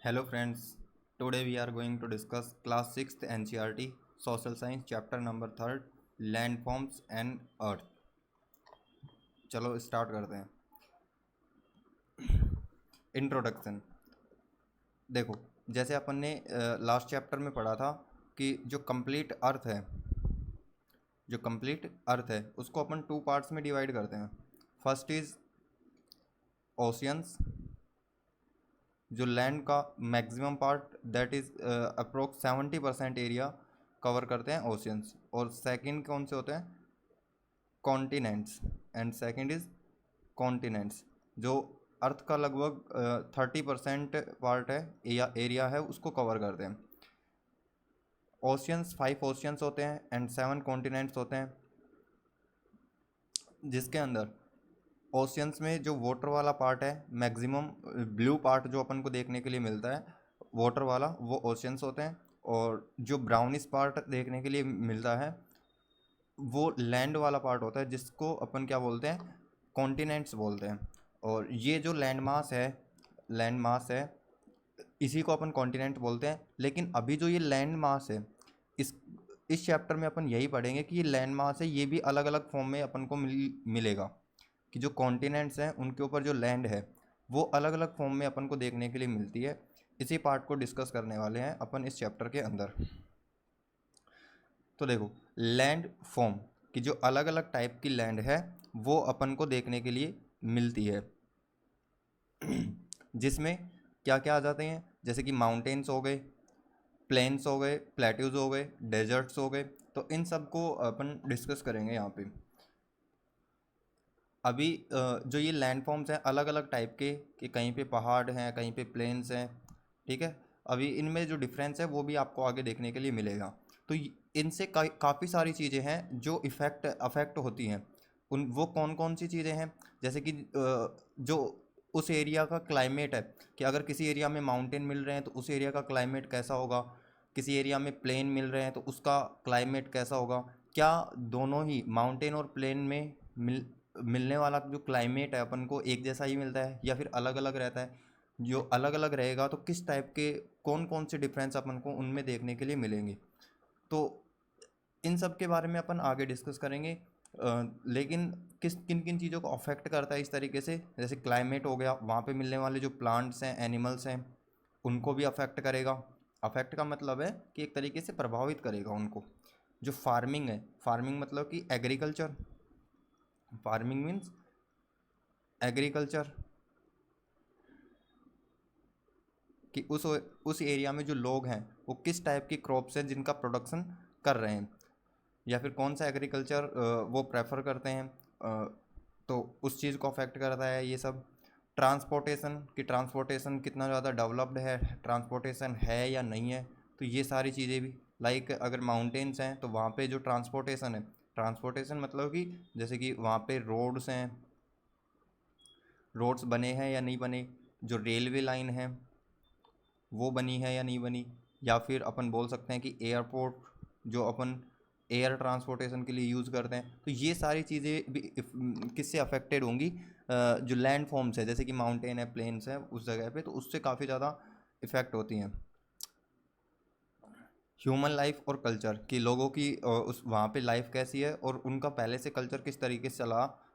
Hello friends, today we are going to discuss class 6th NCERT Social Science chapter number 3rd Landforms and Earth। चलो start करते हैं। Introduction. देखो, जैसे अपन ने last chapter में पढ़ा था कि जो कंप्लीट अर्थ है उसको अपन टू पार्ट्स में डिवाइड करते हैं। फर्स्ट इज ओशियंस, जो लैंड का maximum part that is approx 70% area cover करते हैं ओशियंस। और सेकंड कौन से होते हैं? Continents. And second is continents, जो अर्थ का लगभग 30% पार्ट है या एरिया है उसको कवर करते हैं। ओशियंस 5 ओशियंस होते हैं एंड 7 कॉन्टिनेंट्स होते हैं, जिसके अंदर ओशियंस में जो वाटर वाला पार्ट है मैक्सिमम ब्लू पार्ट जो अपन को देखने के लिए मिलता है वाटर वाला, वो ओशियंस होते हैं। और जो ब्राउनिश पार्ट देखने के लिए मिलता है वो लैंड वाला पार्ट होता है, जिसको अपन क्या बोलते हैं? कॉन्टिनेंट्स बोलते हैं। और ये जो लैंड मास है इसी को अपन कॉन्टिनेंट बोलते हैं। लेकिन अभी जो ये लैंड मास है इस चैप्टर में अपन यही पढ़ेंगे कि ये लैंड मास है, ये भी अलग अलग फॉर्म में अपन को मिलेगा कि जो कॉन्टिनेंट्स हैं उनके ऊपर जो लैंड है वो अलग अलग फॉर्म में अपन को देखने के लिए मिलती है। इसी पार्ट को डिस्कस करने वाले हैं अपन इस चैप्टर के अंदर। तो देखो, लैंड फॉर्म की जो अलग अलग टाइप की लैंड है वो अपन को देखने के लिए मिलती है, जिसमें क्या क्या आ जाते हैं? जैसे कि माउंटेन्स हो गए, प्लेन्स हो गए, प्लेट्यूज हो गए, डेजर्ट्स हो गए। तो इन सब को अपन डिस्कस करेंगे यहाँ पे। अभी जो ये लैंड फॉर्म्स हैं अलग अलग टाइप के, कि कहीं पे पहाड़ हैं, कहीं पे प्लेन्स हैं, ठीक है। अभी इनमें जो डिफरेंस है वो भी आपको आगे देखने के लिए मिलेगा। तो इनसे काफ़ी सारी चीज़ें हैं जो अफेक्ट होती हैं। वो कौन कौन सी चीज़ें हैं? जैसे कि जो उस एरिया का क्लाइमेट है, कि अगर किसी एरिया में माउंटेन मिल रहे हैं तो उस एरिया का क्लाइमेट कैसा होगा, किसी एरिया में प्लेन मिल रहे हैं तो उसका क्लाइमेट कैसा होगा। क्या दोनों ही माउंटेन और प्लेन में मिलने वाला जो क्लाइमेट है अपन को एक जैसा ही मिलता है या फिर अलग अलग रहता है? जो अलग अलग रहेगा तो किस टाइप के कौन कौन से डिफरेंस अपन को उनमें देखने के लिए मिलेंगे? तो इन सब के बारे में अपन आगे डिस्कस करेंगे। लेकिन किन किन चीज़ों को अफेक्ट करता है इस तरीके से? जैसे क्लाइमेट हो गया, वहाँ पे मिलने वाले जो प्लांट्स हैं, एनिमल्स हैं, उनको भी अफेक्ट करेगा। अफेक्ट का मतलब है कि एक तरीके से प्रभावित करेगा उनको। जो फार्मिंग है, फार्मिंग मतलब कि एग्रीकल्चर, फार्मिंग मीन्स एग्रीकल्चर, कि उस एरिया में जो लोग हैं वो किस टाइप की क्रॉप्स हैं जिनका प्रोडक्शन कर रहे हैं, या फिर कौन सा एग्रीकल्चर वो प्रेफर करते हैं। तो उस चीज़ को अफेक्ट करता है ये सब। ट्रांसपोर्टेशन, कि ट्रांसपोर्टेशन कितना ज़्यादा डेवलप्ड है, ट्रांसपोर्टेशन है या नहीं है। तो ये सारी चीज़ें भी, लाइक अगर माउंटेन्स हैं तो वहाँ पे जो ट्रांसपोर्टेशन है, ट्रांसपोर्टेशन मतलब कि जैसे कि वहाँ पे रोड्स हैं, रोड्स बने हैं या नहीं बने, जो रेलवे लाइन है वो बनी है या नहीं बनी, या फिर अपन बोल सकते हैं कि एयरपोर्ट जो अपन एयर ट्रांसपोर्टेशन के लिए यूज़ करते हैं। तो ये सारी चीज़ें भी किससे अफेक्टेड होंगी? जो लैंड फॉर्म्स है, जैसे कि माउंटेन है, प्लेन्स है, उस जगह पे, तो उससे काफ़ी ज़्यादा इफ़ेक्ट होती हैं। ह्यूमन लाइफ और कल्चर, कि लोगों की उस वहाँ पे लाइफ कैसी है और उनका पहले से कल्चर किस तरीके से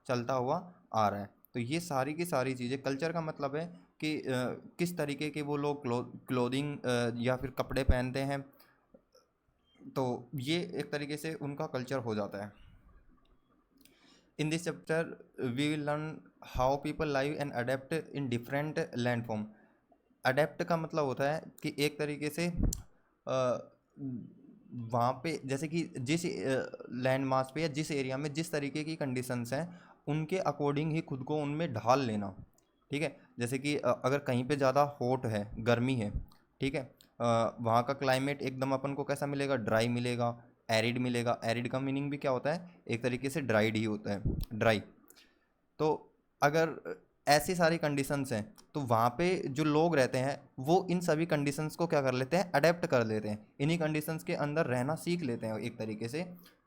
चलता हुआ आ रहा है। तो ये सारी की सारी चीज़ें, कल्चर का मतलब है कि किस तरीके के वो लोग क्लोथिंग या फिर कपड़े पहनते हैं। तो ये एक तरीके से उनका कल्चर हो जाता है। In this chapter we will learn how people live and adapt in different land form. Adapt का मतलब होता है कि एक तरीके से वहाँ पे जैसे कि जिस लैंड मास पे या जिस एरिया में जिस तरीके की कंडीशंस हैं उनके अकॉर्डिंग ही खुद को उनमें ढाल लेना, ठीक है। जैसे कि अगर कहीं पे ज़्यादा हॉट है, गर्मी है, ठीक है, वहाँ का क्लाइमेट एकदम अपन को कैसा मिलेगा? ड्राई मिलेगा, एरिड मिलेगा। एरिड का मीनिंग भी क्या होता है? एक तरीके से ड्राइड ही होता है, ड्राई। तो अगर ऐसी सारी कंडीशंस हैं तो वहाँ पे जो लोग रहते हैं वो इन सभी कंडीशंस को क्या कर लेते हैं? अडेप्ट कर लेते हैं, इन्हीं कंडीशंस के अंदर रहना सीख लेते हैं एक तरीके से।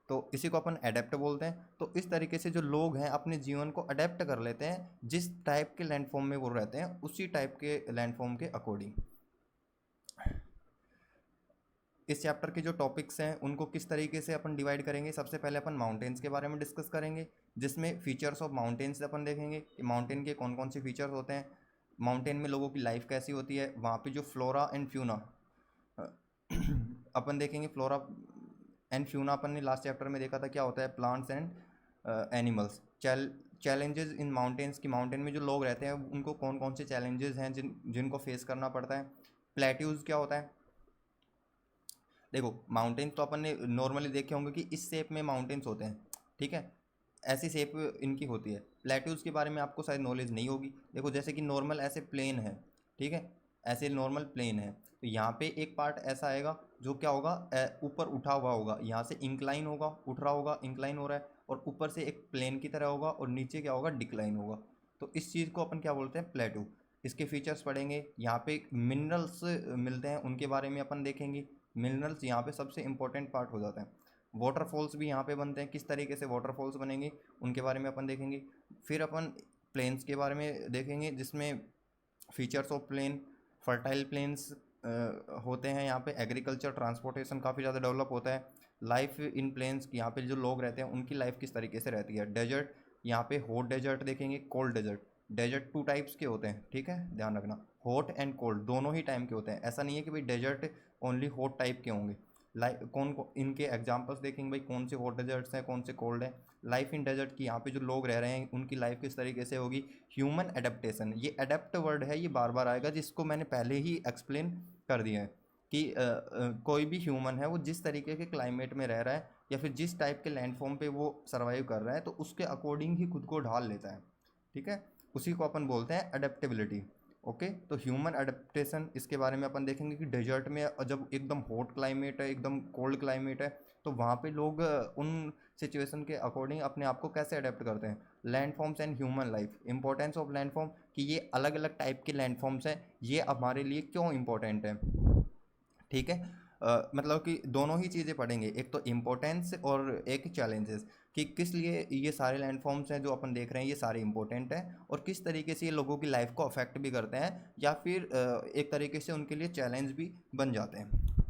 तो इसी को अपन अडेप्ट बोलते हैं। तो इस तरीके से जो लोग हैं अपने जीवन को अडेप्ट कर लेते हैं, जिस टाइप के लैंडफॉर्म में वो रहते हैं उसी टाइप के लैंडफॉर्म के अकॉर्डिंग। इस चैप्टर के जो टॉपिक्स हैं उनको किस तरीके से अपन डिवाइड करेंगे। सबसे पहले अपन माउंटेन्स के बारे में डिस्कस करेंगे, जिसमें फीचर्स ऑफ माउंटेन्स अपन देखेंगे कि माउंटेन के कौन कौन से फीचर्स होते हैं, माउंटेन में लोगों की लाइफ कैसी होती है, वहाँ पे जो फ्लोरा एंड फ्यूना अपन देखेंगे। फ्लोरा एंड फ्यूना अपन ने लास्ट चैप्टर में देखा था क्या होता है, plants and animals. Challenges in mountains की माउंटेन में जो लोग रहते हैं उनको कौन कौन से चैलेंजेस हैं जिनको फेस करना पड़ता है। प्लेट्यूज क्या होता है, देखो माउंटेन्स तो अपन ने नॉर्मली देखे होंगे कि इस शेप में माउंटेन्स होते हैं, ठीक है, ऐसी शेप इनकी होती है। प्लेट्यूज के बारे में आपको शायद नॉलेज नहीं होगी। देखो जैसे कि नॉर्मल ऐसे प्लेन है, ठीक है, ऐसे नॉर्मल प्लेन है, तो यहाँ पे एक पार्ट ऐसा आएगा जो क्या होगा, ऊपर उठा हुआ होगा, यहाँ से इंक्लाइन होगा, उठ रहा होगा, इंक्लाइन हो रहा है, और ऊपर से एक प्लेन की तरह होगा, और नीचे क्या होगा, डिक्लाइन होगा। तो इस चीज़ को अपन क्या बोलते हैं, प्लेटू। इसके फीचर्स पढ़ेंगे। यहाँ पे मिनरल्स मिलते हैं, उनके बारे में अपन देखेंगे। मिनरल्स यहाँ पे सबसे इंपॉर्टेंट पार्ट हो जाता है। वाटरफॉल्स भी यहाँ पे बनते हैं, किस तरीके से वाटरफॉल्स बनेंगे उनके बारे में अपन देखेंगे। फिर अपन प्लेन्स के बारे में देखेंगे, जिसमें features of plain, fertile plains होते हैं, यहाँ पे एग्रीकल्चर ट्रांसपोर्टेशन काफ़ी ज़्यादा डेवलप होता है। लाइफ इन प्लेन्स, यहाँ पे जो लोग रहते हैं उनकी लाइफ किस तरीके से रहती है। डेजर्ट, यहाँ पे हॉट डेजर्ट देखेंगे, कोल्ड डेजर्ट। डेजर्ट 2 टाइप्स के होते हैं, ठीक है, ध्यान रखना, हॉट एंड कोल्ड दोनों ही टाइम के होते हैं। ऐसा नहीं है कि भाई डेजर्ट ओनली हॉट टाइप के होंगे। कौन इनके एग्जांपल्स देखेंगे भाई, कौन से हॉट डेजर्ट्स हैं, कौन से कोल्ड हैं। लाइफ इन डेजर्ट की, यहाँ पे जो लोग रह रहे हैं उनकी लाइफ किस तरीके से होगी। ह्यूमन एडेप्टेशन, ये एडेप्ट वर्ड है, ये बार बार आएगा, जिसको मैंने पहले ही एक्सप्लेन कर दिया है कि कोई भी ह्यूमन है वो जिस तरीके के क्लाइमेट में रह रहा है या फिर जिस टाइप के लैंडफॉर्म पे वो सर्वाइव कर रहा है, तो उसके अकॉर्डिंग ही खुद को ढाल लेता है, ठीक है, उसी को अपन बोलते हैं एडेप्टेबिलिटी। ओके, तो ह्यूमन एडेप्टेशन, इसके बारे में अपन देखेंगे कि डेजर्ट में जब एकदम हॉट क्लाइमेट है, एकदम कोल्ड क्लाइमेट है, तो वहाँ पे लोग उन सिचुएशन के अकॉर्डिंग अपने आप को कैसे अडेप्ट करते हैं। Landforms and human life, importance of landform, कि ये अलग अलग टाइप के लैंडफॉर्म्स हैं, ये हमारे लिए क्यों इंपॉर्टेंट है, ठीक है। मतलब कि दोनों ही चीज़ें पढ़ेंगे, एक तो इम्पोर्टेंस और एक चैलेंजेस, कि किस लिए ये सारे लैंडफॉर्म्स हैं जो अपन देख रहे हैं ये सारे इंपॉर्टेंट हैं, और किस तरीके से ये लोगों की लाइफ को अफेक्ट भी करते हैं, या फिर एक तरीके से उनके लिए चैलेंज भी बन जाते हैं।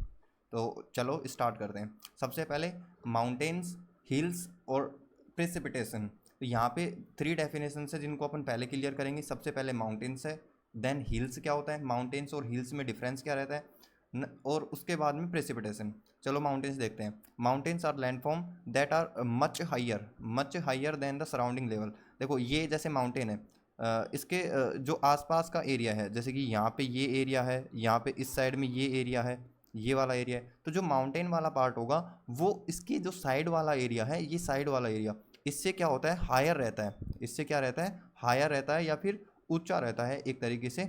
तो चलो स्टार्ट करते हैं। सबसे पहले माउंटेन्स, हिल्स और प्रेसिपिटेशन। तो यहाँ पे 3 डेफिनेशन है जिनको अपन पहले क्लियर करेंगे। सबसे पहले माउंटेन्स है, देन हिल्स क्या होता है, माउंटेन्स और हिल्स में डिफरेंस क्या रहता है, और उसके बाद में प्रेसिपिटेशन। चलो माउंटेन्स देखते हैं। Mountains are landform that are much higher than the surrounding level. देखो ये जैसे माउंटेन है, इसके जो आसपास का एरिया है, जैसे कि यहाँ पे ये एरिया है, यहाँ पे इस साइड में ये एरिया है, ये वाला एरिया है, तो जो माउंटेन वाला पार्ट होगा वो इसकी जो साइड वाला एरिया है, ये साइड वाला एरिया, इससे क्या होता है, हायर रहता है। इससे क्या रहता है, हायर रहता है या फिर ऊंचा रहता है एक तरीके से,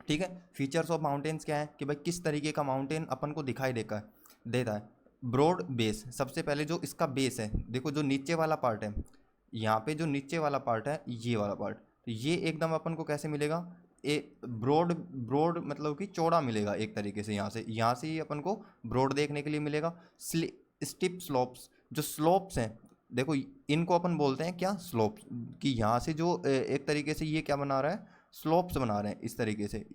ठीक है। फीचर्स ऑफ माउंटेन्स क्या है कि भाई किस तरीके का माउंटेन अपन को दिखाई देता है। ब्रॉड बेस, सबसे पहले जो इसका बेस है, देखो जो नीचे वाला पार्ट है, यहाँ पे जो नीचे वाला पार्ट है, ये वाला पार्ट, तो ये एकदम अपन को कैसे मिलेगा, ब्रॉड ब्रॉड मतलब कि चौड़ा मिलेगा एक तरीके से। यहाँ से ही अपन को ब्रॉड देखने के लिए मिलेगा। स्टिप स्लोप्स, जो स्लोप्स हैं, देखो इनको अपन बोलते हैं क्या, स्लोप्स, कि यहाँ से जो एक तरीके से ये क्या बना रहा है, स्लोप्स बना रहे हैं इस तरीके से।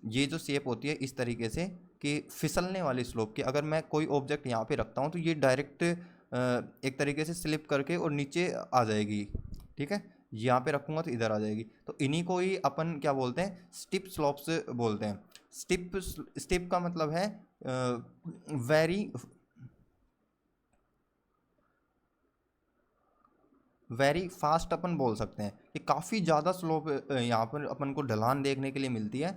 ये जो शेप होती है इस तरीके से कि फिसलने वाली स्लोप की, अगर मैं कोई ऑब्जेक्ट यहाँ पे रखता हूँ तो ये डायरेक्ट एक तरीके से स्लिप करके और नीचे आ जाएगी, ठीक है, यहाँ पे रखूँगा तो इधर आ जाएगी। तो इन्हीं को ही अपन क्या बोलते हैं, स्टिप स्लोप्स बोलते हैं। स्टिप का मतलब है वेरी फास्ट अपन बोल सकते हैं कि काफ़ी ज़्यादा स्लोप यहाँ पर अपन को ढलान देखने के लिए मिलती है,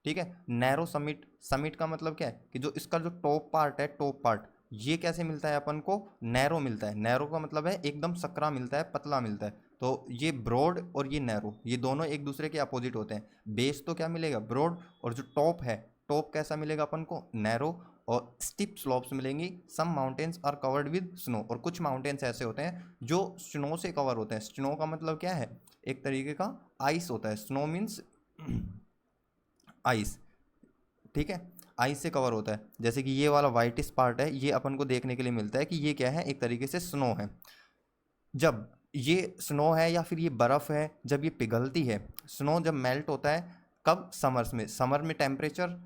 ठीक है। नैरो समिट का मतलब क्या है कि जो इसका जो टॉप पार्ट है, टॉप पार्ट ये कैसे मिलता है अपन को, नैरो मिलता है। नैरो का मतलब है एकदम सकरा मिलता है, पतला मिलता है। तो ये ब्रॉड और ये नैरो, ये दोनों एक दूसरे के अपोजिट होते हैं। बेस तो क्या मिलेगा, ब्रॉड, और जो टॉप है, टॉप कैसा मिलेगा अपन को, नैरो, और स्टिप स्लोप्स मिलेंगी। Some mountains are covered with snow, और कुछ माउंटेन्स ऐसे होते हैं जो स्नो से कवर होते हैं। स्नो का मतलब क्या है, एक तरीके का आइस होता है। स्नो मीन्स आइस, ठीक है, आइस से कवर होता है। जैसे कि ये वाला वाइटिस पार्ट है, ये अपन को देखने के लिए मिलता है कि ये क्या है, एक तरीके से स्नो है। जब ये स्नो है या फिर ये बर्फ़ है, जब ये पिघलती है, स्नो जब मेल्ट होता है, कब, समर में टेम्परेचर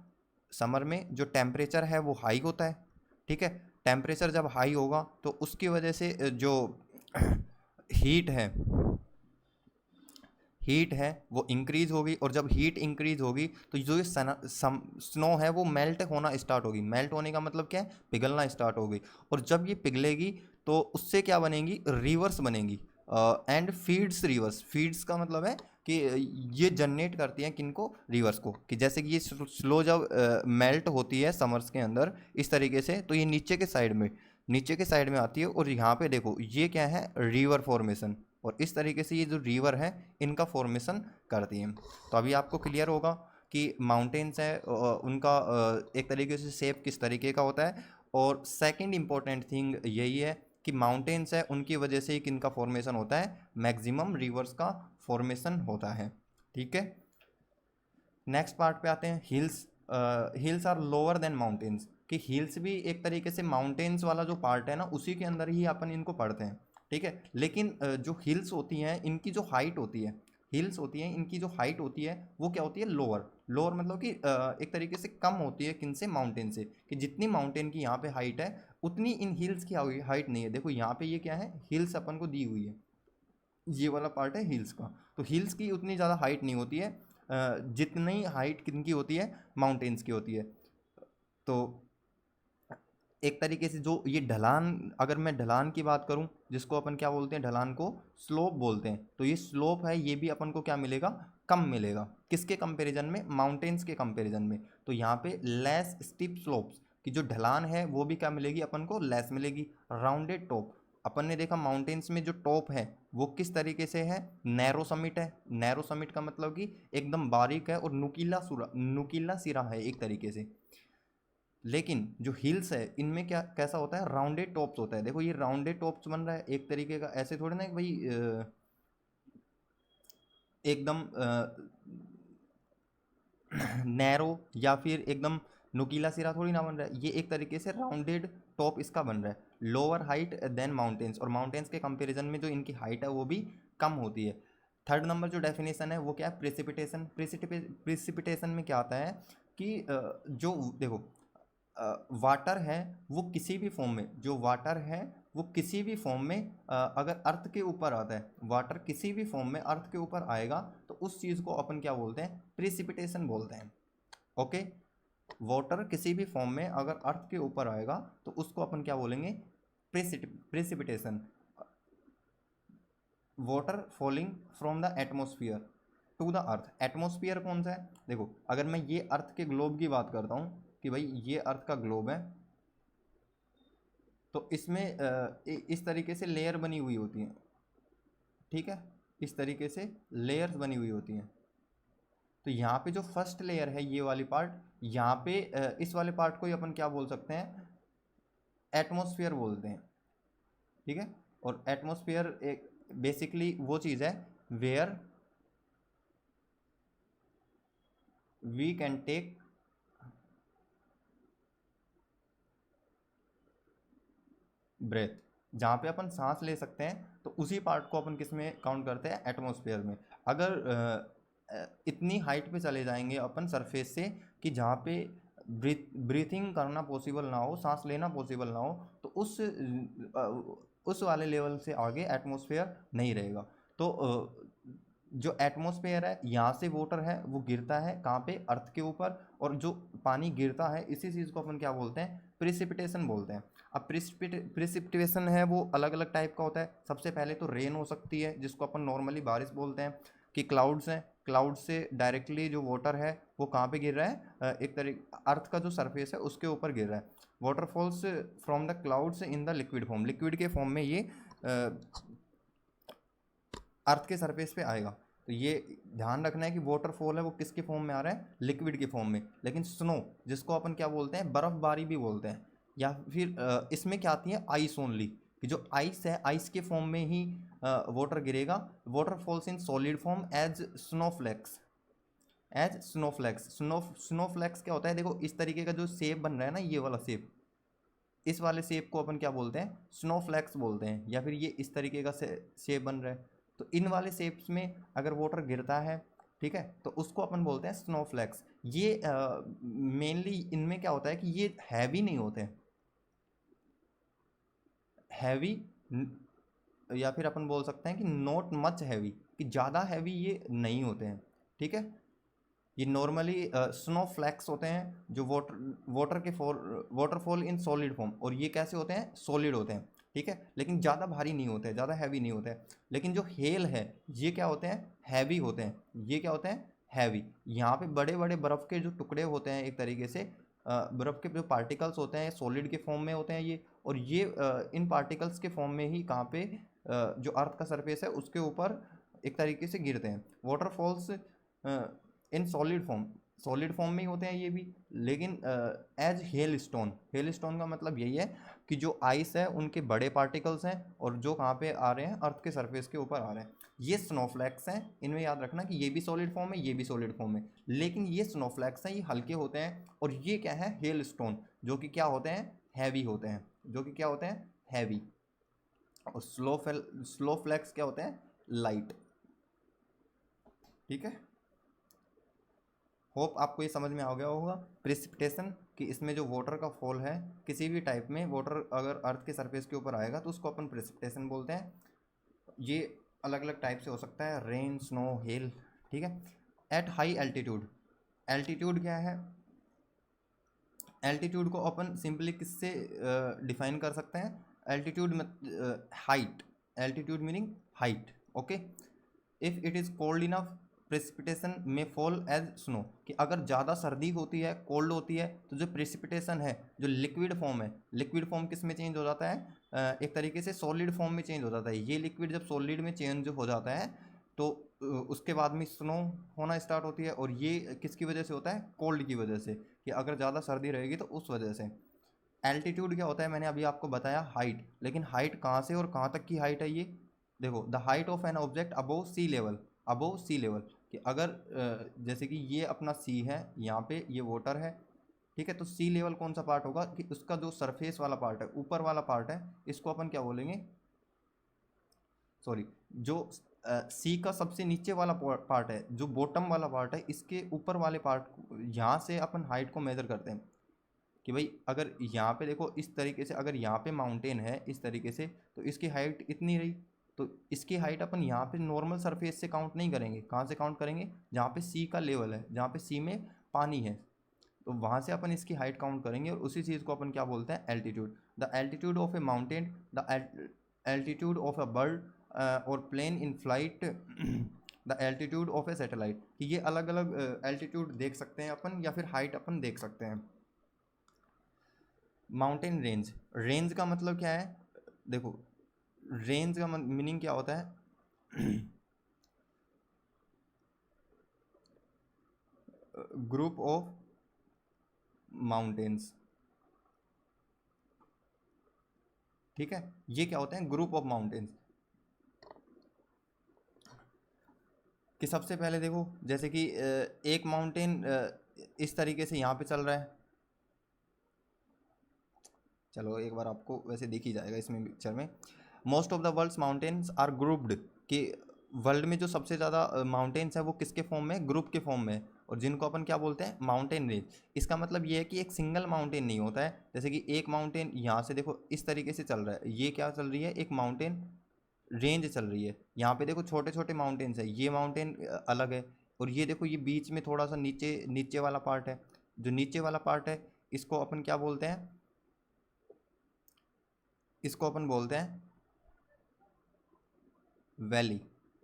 समर में जो टेम्परेचर है वो हाई होता है, ठीक है। टेम्परेचर जब हाई होगा तो उसकी वजह से जो हीट है हीट है वो इंक्रीज होगी, और जब हीट इंक्रीज होगी तो जो ये स्नो है वो मेल्ट होना स्टार्ट होगी। मेल्ट होने का मतलब क्या है, पिघलना स्टार्ट होगी। और जब ये पिघलेगी तो उससे क्या बनेंगी, रिवर्स बनेंगी। एंड फीड्स रिवर्स, फीड्स का मतलब है कि ये जनरेट करती हैं किनको, रिवर्स को। कि जैसे कि ये स्लो जब मेल्ट होती है समर्स के अंदर इस तरीके से, तो ये नीचे के साइड में आती है, और यहाँ पे देखो ये क्या है, रिवर फॉर्मेशन। और इस तरीके से ये जो रिवर है इनका फॉर्मेशन करती हैं। तो अभी आपको क्लियर होगा कि माउंटेन्स है उनका एक तरीके से शेप किस तरीके का होता है। और सेकंड इम्पोर्टेंट थिंग यही है कि माउंटेन्स है उनकी वजह से ही किनका फॉर्मेशन होता है, मैक्सिमम रिवर्स का फॉर्मेशन होता है, ठीक है। नेक्स्ट पार्ट पे आते हैं, hills. Hills are lower than mountains. कि हिल्स भी एक तरीके से माउंटेन्स वाला जो पार्ट है ना उसी के अंदर ही अपन इनको पढ़ते हैं, ठीक है। लेकिन जो हिल्स होती हैं इनकी जो हाइट होती है, हिल्स होती हैं इनकी जो हाइट होती है वो क्या होती है, लोअर। लोअर मतलब कि एक तरीके से कम होती है किन से, माउंटेन से। कि जितनी माउंटेन की यहाँ पे हाइट है उतनी इन हिल्स की हाइट नहीं है। देखो यहाँ पे ये क्या है, हिल्स अपन को दी हुई है, ये वाला पार्ट है हिल्स का। तो हिल्स की उतनी ज़्यादा हाइट नहीं होती है जितनी हाइट किनकी होती है, माउंटेन्स की होती है। तो एक तरीके से जो ये ढलान, अगर मैं ढलान की बात करूं, जिसको अपन क्या बोलते हैं, ढलान को स्लोप बोलते हैं। तो ये स्लोप है ये भी अपन को क्या मिलेगा, कम मिलेगा। किसके कंपैरिजन में, माउंटेन्स के कंपैरिजन में। तो यहाँ पे लेस स्टीप स्लोप्स की जो ढलान है वो भी क्या मिलेगी अपन को, लेस मिलेगी। राउंडेड टॉप, अपन ने देखा माउंटेन्स में जो टॉप है वो किस तरीके से है, नैरो समिट है। नैरो समिट का मतलब कि एकदम बारीक है और नुकीला सिरा है एक तरीके से। लेकिन जो हिल्स है इनमें क्या कैसा होता है, राउंडेड टॉप्स होता है। देखो ये राउंडेड टॉप्स बन रहा है एक तरीके का, ऐसे थोड़े ना कि भाई एकदम नैरो या फिर एकदम नुकीला सिरा थोड़ी ना बन रहा है। ये एक तरीके से राउंडेड टॉप इसका बन रहा है। लोअर हाइट देन माउंटेन्स, और माउंटेन्स के कंपैरिजन में जो इनकी हाइट है वो भी कम होती है। थर्ड नंबर जो डेफिनेशन है वो क्या है, प्रेसिपिटेशन। प्रेसिपिटेशन में क्या आता है कि जो देखो वाटर है वो किसी भी फॉर्म में, जो वाटर है वो किसी भी फॉर्म में अगर अर्थ के ऊपर आता है, वाटर किसी भी फॉर्म में अर्थ के ऊपर आएगा तो उस चीज़ को अपन क्या बोलते हैं, प्रेसिपिटेशन बोलते हैं। ओके, वाटर किसी भी फॉर्म में अगर अर्थ के ऊपर आएगा तो उसको अपन क्या बोलेंगे, precipitation. Water falling from the atmosphere to the earth. Atmosphere कौन सा है, देखो अगर मैं ये अर्थ के ग्लोब की बात करता हूँ कि भाई ये अर्थ का ग्लोब है, तो इसमें इस तरीके से लेयर बनी हुई होती हैं, ठीक है। इस तरीके से लेयर्स बनी हुई होती हैं। तो यहाँ पे जो फर्स्ट लेयर है ये वाली पार्ट, यहाँ पे इस वाले पार्ट को ही अपन क्या बोल सकते हैं, एटमॉस्फेयर बोलते हैं, ठीक है। और एटमॉस्फेयर एक बेसिकली वो चीज़ है where we can take breath, जहाँ पे अपन सांस ले सकते हैं, तो उसी पार्ट को अपन किस में काउंट करते हैं, एटमॉस्फेयर में। अगर इतनी हाइट पे चले जाएंगे अपन सरफेस से कि जहाँ पे ब्रीथिंग करना पॉसिबल ना हो, सांस लेना पॉसिबल ना हो, तो उस वाले लेवल से आगे एटमॉस्फेयर नहीं रहेगा। तो जो एटमॉस्फेयर है यहाँ से वाटर है वो गिरता है कहाँ पे, अर्थ के ऊपर, और जो पानी गिरता है इसी चीज़ को अपन क्या बोलते हैं, प्रेसिपिटेशन बोलते हैं। अब प्रेसिपिटेशन है वो अलग अलग टाइप का होता है। सबसे पहले तो रेन हो सकती है जिसको अपन नॉर्मली बारिश बोलते हैं। कि क्लाउड्स हैं, क्लाउड से डायरेक्टली जो वाटर है वो कहाँ पे गिर रहा है, एक तरीके अर्थ का जो सरफेस है उसके ऊपर गिर रहा है। Waterfalls from the clouds in the liquid form, liquid के फॉर्म में ये अर्थ के सरफेस पे आएगा। तो ये ध्यान रखना है कि वाटरफॉल है वो किसके फॉर्म में आ रहा है, लिक्विड के फॉर्म में। लेकिन स्नो जिसको अपन क्या बोलते हैं, बर्फबारी भी बोलते हैं, या फिर इसमें क्या आती है, आइस ओनली। कि जो आइस है आइस के फॉर्म में ही वाटर गिरेगा। Waterfalls in solid form as snowflakes, snowflakes क्या होता है, देखो इस तरीके का जो शेप बन रहा है ना, ये वाला शेप, इस वाले शेप को अपन क्या बोलते हैं, स्नोफ्लेक्स बोलते हैं। या फिर ये इस तरीके का शेप बन रहा है, तो इन वाले शेप्स में अगर वाटर गिरता है ठीक है, तो उसको अपन बोलते हैं स्नोफ्लैक्स। ये मेनली इनमें क्या होता है कि ये हैवी नहीं होते हैं, हैवी, या फिर अपन बोल सकते हैं कि नॉट मच हैवी, कि ज़्यादा हैवी ये नहीं होते हैं। ठीक है, ये नॉर्मली स्नो फ्लैक्स होते हैं जो वाटरफॉल इन सॉलिड फॉर्म, और ये कैसे होते हैं, सॉलिड होते हैं। ठीक है, लेकिन ज़्यादा भारी नहीं होते हैं, ज़्यादा हैवी नहीं होते हैं। लेकिन जो हेल है ये क्या होते हैं, हैवी होते हैं। ये क्या होते हैं, हैवी। यहाँ पे बड़े बड़े बर्फ़ के जो टुकड़े होते हैं, एक तरीके से बर्फ़ के जो पार्टिकल्स होते हैं सॉलिड के फॉर्म में होते हैं ये, और ये इन पार्टिकल्स के फॉर्म में ही कहाँ पे जो अर्थ का सरफेस है उसके ऊपर एक तरीके से गिरते हैं। वाटरफॉल्स इन सॉलिड फॉर्म में ही होते हैं ये भी, लेकिन as hail stone. Hail stone का मतलब यही है कि जो आइस है उनके बड़े पार्टिकल्स हैं और जो कहाँ पे आ रहे हैं, अर्थ के सरफेस के ऊपर आ रहे हैं। ये स्नोफ्लैक्स हैं। इनमें याद रखना कि ये भी सॉलिड फॉर्म है, ये भी सॉलिड फॉर्म है, लेकिन ये स्नोफ्लैक्स हैं, ये हल्के होते हैं। और ये क्या है, हेल स्टोन, जो कि क्या होते हैं, हैवी होते हैं, जो कि क्या होते हैं, हैवी। और स्लो फ्लैक्स क्या होते हैं, लाइट। ठीक है, होप आपको ये समझ में आ गया होगा। प्रेसिपिटेशन, कि इसमें जो वाटर का फॉल है, किसी भी टाइप में वाटर अगर अर्थ के सरफेस के ऊपर आएगा तो उसको अपन प्रेसिपिटेशन बोलते हैं। ये अलग अलग टाइप से हो सकता है, रेन, स्नो, हेल। ठीक है, एट हाई एल्टीट्यूड। एल्टीट्यूड क्या है, एल्टीट्यूड को अपन सिंपली किससे डिफाइन कर सकते हैं, एल्टीट्यूड में height, altitude meaning height. Okay, if it is cold enough precipitation में फॉल एज स्नो, कि अगर ज़्यादा सर्दी होती है, कोल्ड होती है, तो जो प्रेसिपिटेशन है, जो लिक्विड फॉर्म है, लिक्विड फॉर्म किस में चेंज हो जाता है, एक तरीके से सॉलिड फॉर्म में चेंज हो जाता है। ये लिक्विड जब सॉलिड में चेंज हो जाता है तो उसके बाद में स्नो होना स्टार्ट होती है। और ये किसकी वजह से होता है, कोल्ड की वजह से, कि अगर ज़्यादा सर्दी रहेगी तो उस वजह से। एल्टीट्यूड क्या होता है, मैंने अभी आपको बताया हाइट, लेकिन हाइट कहाँ से और कहाँ तक की हाइट है ये, देखो, the height of an object above sea level, above sea level, कि अगर जैसे कि ये अपना सी है, यहाँ पे ये वाटर है। ठीक है, तो सी लेवल कौन सा पार्ट होगा, कि उसका जो सरफेस वाला पार्ट है, ऊपर वाला पार्ट है, इसको अपन क्या बोलेंगे, सॉरी, जो सी का सबसे नीचे वाला पार्ट है, जो बॉटम वाला पार्ट है, इसके ऊपर वाले पार्ट, यहाँ से अपन हाइट को मेज़र करते हैं। कि भाई अगर यहाँ पे देखो इस तरीके से, अगर यहाँ पे माउंटेन है इस तरीके से, तो इसकी हाइट इतनी रही, तो इसकी हाइट अपन यहाँ पे नॉर्मल सरफेस से काउंट नहीं करेंगे। कहाँ से काउंट करेंगे, जहाँ पे सी का लेवल है, जहाँ पे सी में पानी है, तो वहाँ से अपन इसकी हाइट काउंट करेंगे। और उसी चीज़ को अपन क्या बोलते हैं, altitude. The altitude of a mountain, the altitude of a bird और plane in flight, the altitude of a satellite, कि ये अलग अलग एल्टीट्यूड देख सकते हैं अपन, या फिर हाइट अपन देख सकते हैं। माउंटेन रेंज, रेंज का मतलब क्या है, देखो, रेंज का मीनिंग क्या होता है, ग्रुप ऑफ माउंटेन्स। ठीक है, ये क्या होते हैं, ग्रुप ऑफ माउंटेन्स। कि सबसे पहले देखो, जैसे कि एक माउंटेन इस तरीके से यहाँ पे चल रहा है, चलो एक बार आपको वैसे देख ही जाएगा इसमें पिक्चर में। Most of the world's mountains are grouped, कि वर्ल्ड में जो सबसे ज़्यादा माउंटेन्स है वो किसके फॉर्म में, ग्रुप के फॉर्म में, और जिनको अपन क्या बोलते हैं, माउंटेन रेंज। इसका मतलब ये है कि एक सिंगल माउंटेन नहीं होता है। जैसे कि एक माउंटेन यहाँ से देखो इस तरीके से चल रहा है, ये क्या चल रही है, एक माउंटेन रेंज चल रही है। यहाँ पे देखो छोटे छोटे माउंटेन्स है, ये माउंटेन अलग है, और ये देखो ये बीच में थोड़ा सा नीचे नीचे वाला पार्ट है। जो नीचे वाला पार्ट है इसको अपन क्या बोलते हैं, इसको अपन बोलते हैं वैली।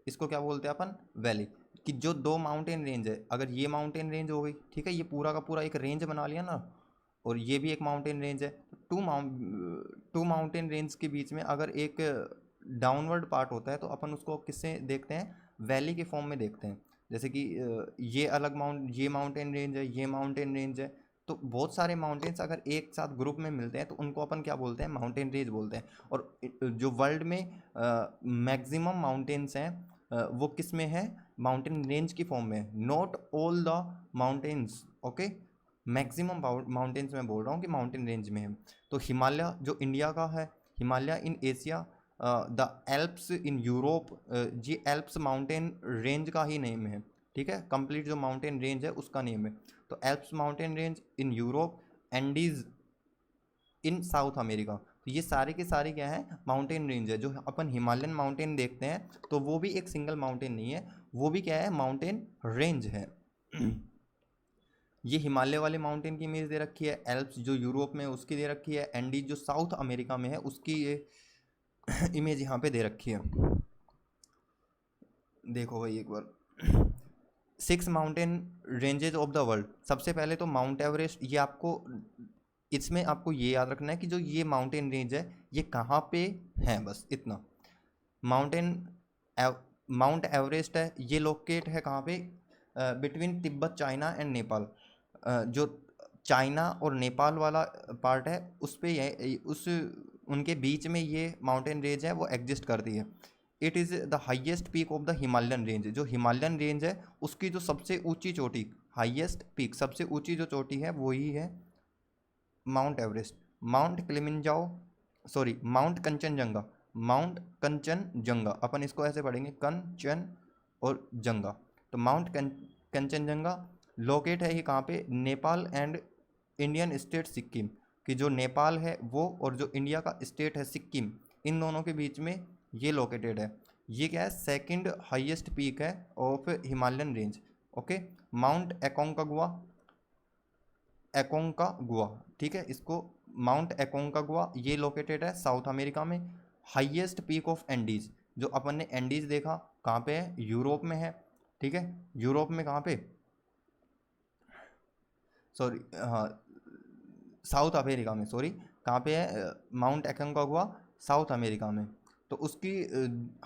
इसको क्या बोलते हैं अपन, वैली। कि जो दो माउंटेन रेंज है, अगर ये माउंटेन रेंज हो गई, ठीक है, ये पूरा का पूरा एक रेंज बना लिया ना, और ये भी एक माउंटेन रेंज है, टू माउंटेन रेंज के बीच में अगर एक डाउनवर्ड पार्ट होता है तो अपन उसको किससे देखते हैं, वैली के फॉर्म में देखते हैं। जैसे कि ये अलग ये माउंटेन रेंज है, ये माउंटेन रेंज है, तो बहुत सारे माउंटेन्स अगर एक साथ ग्रुप में मिलते हैं तो उनको अपन क्या बोलते हैं, माउंटेन रेंज बोलते हैं। और जो वर्ल्ड में मैक्सिमम माउंटेन्स हैं वो किस में है, माउंटेन रेंज की फॉर्म में। Not all the mountains, okay, maximum mountains मैं बोल रहा हूँ कि माउंटेन रेंज में है। तो हिमालय जो इंडिया का है, Himalaya in Asia, the Alps in Europe, ये एल्प्स माउंटेन रेंज का ही नेम है। ठीक है, कंप्लीट जो माउंटेन रेंज है उसका नेम है। तो Alps mountain range in Europe, Andes in south America. तो ये सारे के सारे क्या है, माउंटेन रेंज है। जो अपन हिमालयन माउंटेन देखते हैं तो वो भी एक सिंगल माउंटेन नहीं है, वो भी क्या है, माउंटेन रेंज है। ये हिमालय वाले माउंटेन की इमेज दे रखी है, एल्प्स जो यूरोप में है उसकी दे रखी है, एंडीज जो साउथ अमेरिका में है उसकी ये इमेज यहाँ पे दे रखी है। देखो भाई एक बार, 6 mountain ranges of the world. सबसे पहले तो माउंट एवरेस्ट, ये आपको, इसमें आपको ये याद रखना है कि जो ये माउंटेन रेंज है ये कहाँ पे है, बस इतना। माउंटेन माउंट एवरेस्ट है, ये लोकेट है कहाँ पे, between Tibet, China and Nepal. जो चाइना और नेपाल वाला पार्ट है उस पे ये उस उनके बीच में ये माउंटेन रेंज है वो एग्जिस्ट करती है। It is the highest peak of the Himalayan range. जो हिमालयन रेंज है उसकी जो सबसे ऊंची चोटी, हाईएस्ट पीक, सबसे ऊंची जो चोटी है वही है Mount Everest. Mount Kilimanjaro, sorry Mount Kanchenjunga, Mount Kanchenjunga, अपन इसको ऐसे पढ़ेंगे कंचन और जंगा। तो माउंट कंचनजंगा लोकेट है ये कहाँ पे, Nepal and Indian state Sikkim. कि जो नेपाल है वो और जो इंडिया का स्टेट है सिक्किम, इन दोनों के बीच में ये लोकेटेड है। ये क्या है, सेकंड हाईएस्ट पीक है of Himalayan range. Okay, Mount Aconcagua, Aconcagua, ठीक है, इसको माउंट एकोंकागुआ, ये लोकेटेड है साउथ अमेरिका में। हाईएस्ट पीक ऑफ एंडीज, जो अपन ने एंडीज देखा कहाँ पे है, यूरोप में है। ठीक है, यूरोप में कहाँ पे, सॉरी हाँ, साउथ अमेरिका में, सॉरी कहाँ पे है, माउंट एकोंकागुआ साउथ अमेरिका में। तो उसकी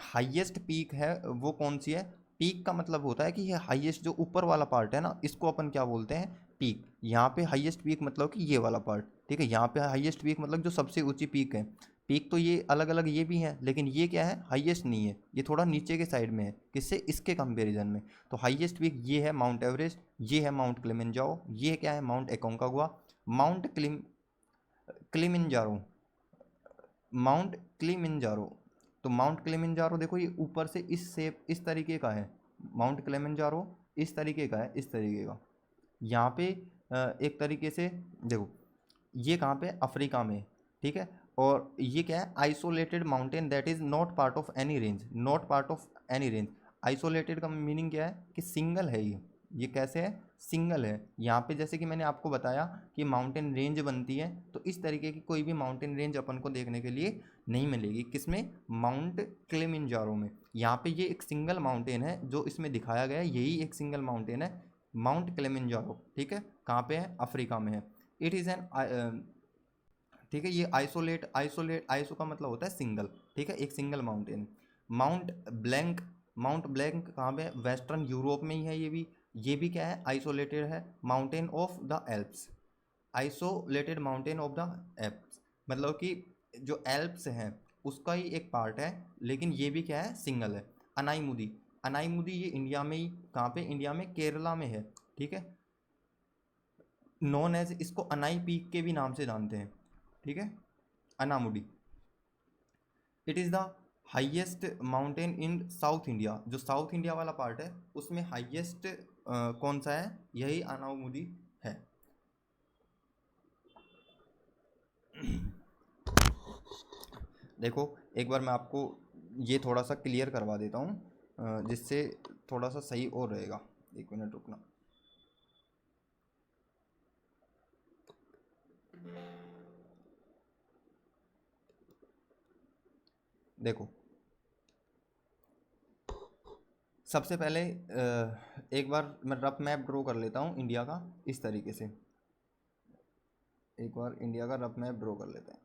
हाईएस्ट पीक है वो कौन सी है, पीक का मतलब होता है कि ये हाईएस्ट जो ऊपर वाला पार्ट है ना, इसको अपन क्या बोलते हैं, पीक। यहाँ पे हाईएस्ट पीक मतलब कि ये वाला पार्ट, ठीक है, यहाँ पे हाईएस्ट पीक मतलब जो सबसे ऊंची पीक है। पीक तो ये अलग अलग ये भी हैं, लेकिन ये क्या है, हाईएस्ट नहीं है, ये थोड़ा नीचे के साइड में है, किससे, इसके कंपेरिजन में। तो हाईएस्ट पीक ये है माउंट एवरेस्ट, ये है माउंट किलिमंजारो, ये क्या है, Mount Aconcagua. Mount Kilimanjaro, Mount Kilimanjaro. तो माउंट क्लिमिंजारो देखो ये ऊपर से इस शेप, इस तरीके का है। माउंट क्लिमिंजारो इस तरीके का है, इस तरीके का। यहाँ पे एक तरीके से देखो, ये कहाँ पे, अफ्रीका में, ठीक है। और ये क्या है, isolated mountain that is not part of any range, not part of any range. Isolated का मीनिंग क्या है कि सिंगल है ये कैसे है, सिंगल है। यहाँ पे जैसे कि मैंने आपको बताया कि माउंटेन रेंज बनती है, तो इस तरीके की कोई भी माउंटेन रेंज अपन को देखने के लिए नहीं मिलेगी। किसमें, माउंट किलिमंजारो में। यहाँ पे ये एक सिंगल माउंटेन है जो इसमें दिखाया गया है, यही एक सिंगल माउंटेन है, माउंट किलिमंजारो। ठीक है, कहाँ पे है, अफ्रीका में है। इट इज़ एन, ठीक है, ये आइसो का मतलब होता है सिंगल, ठीक है, एक single mountain. Mount blank, mount blank कहाँ पे है, वेस्टर्न यूरोप में ही है ये भी क्या है, आइसोलेटेड है mountain of the Alps. Isolated mountain of the Alps मतलब कि जो एल्प्स हैं उसका ही एक पार्ट है, लेकिन ये भी क्या है, सिंगल है। अनाईमुदी, अनाईमुदी ये इंडिया में ही, कहाँ पे, इंडिया में केरला में है। ठीक है, नॉन एज, इसको अनाई पीक के भी नाम से जानते हैं। ठीक है, Anamudi. It is the highest mountain in South India. जो साउथ इंडिया वाला पार्ट है उसमें हाईएस्ट कौन सा है, यही अनामुदी है। देखो एक बार मैं आपको ये थोड़ा सा क्लियर करवा देता हूँ, जिससे थोड़ा सा सही और रहेगा। एक मिनट रुकना। देखो सबसे पहले एक बार मैं रफ मैप ड्रॉ कर लेता हूँ इंडिया का, इस तरीके से। एक बार इंडिया का रफ मैप ड्रॉ कर लेते हैं।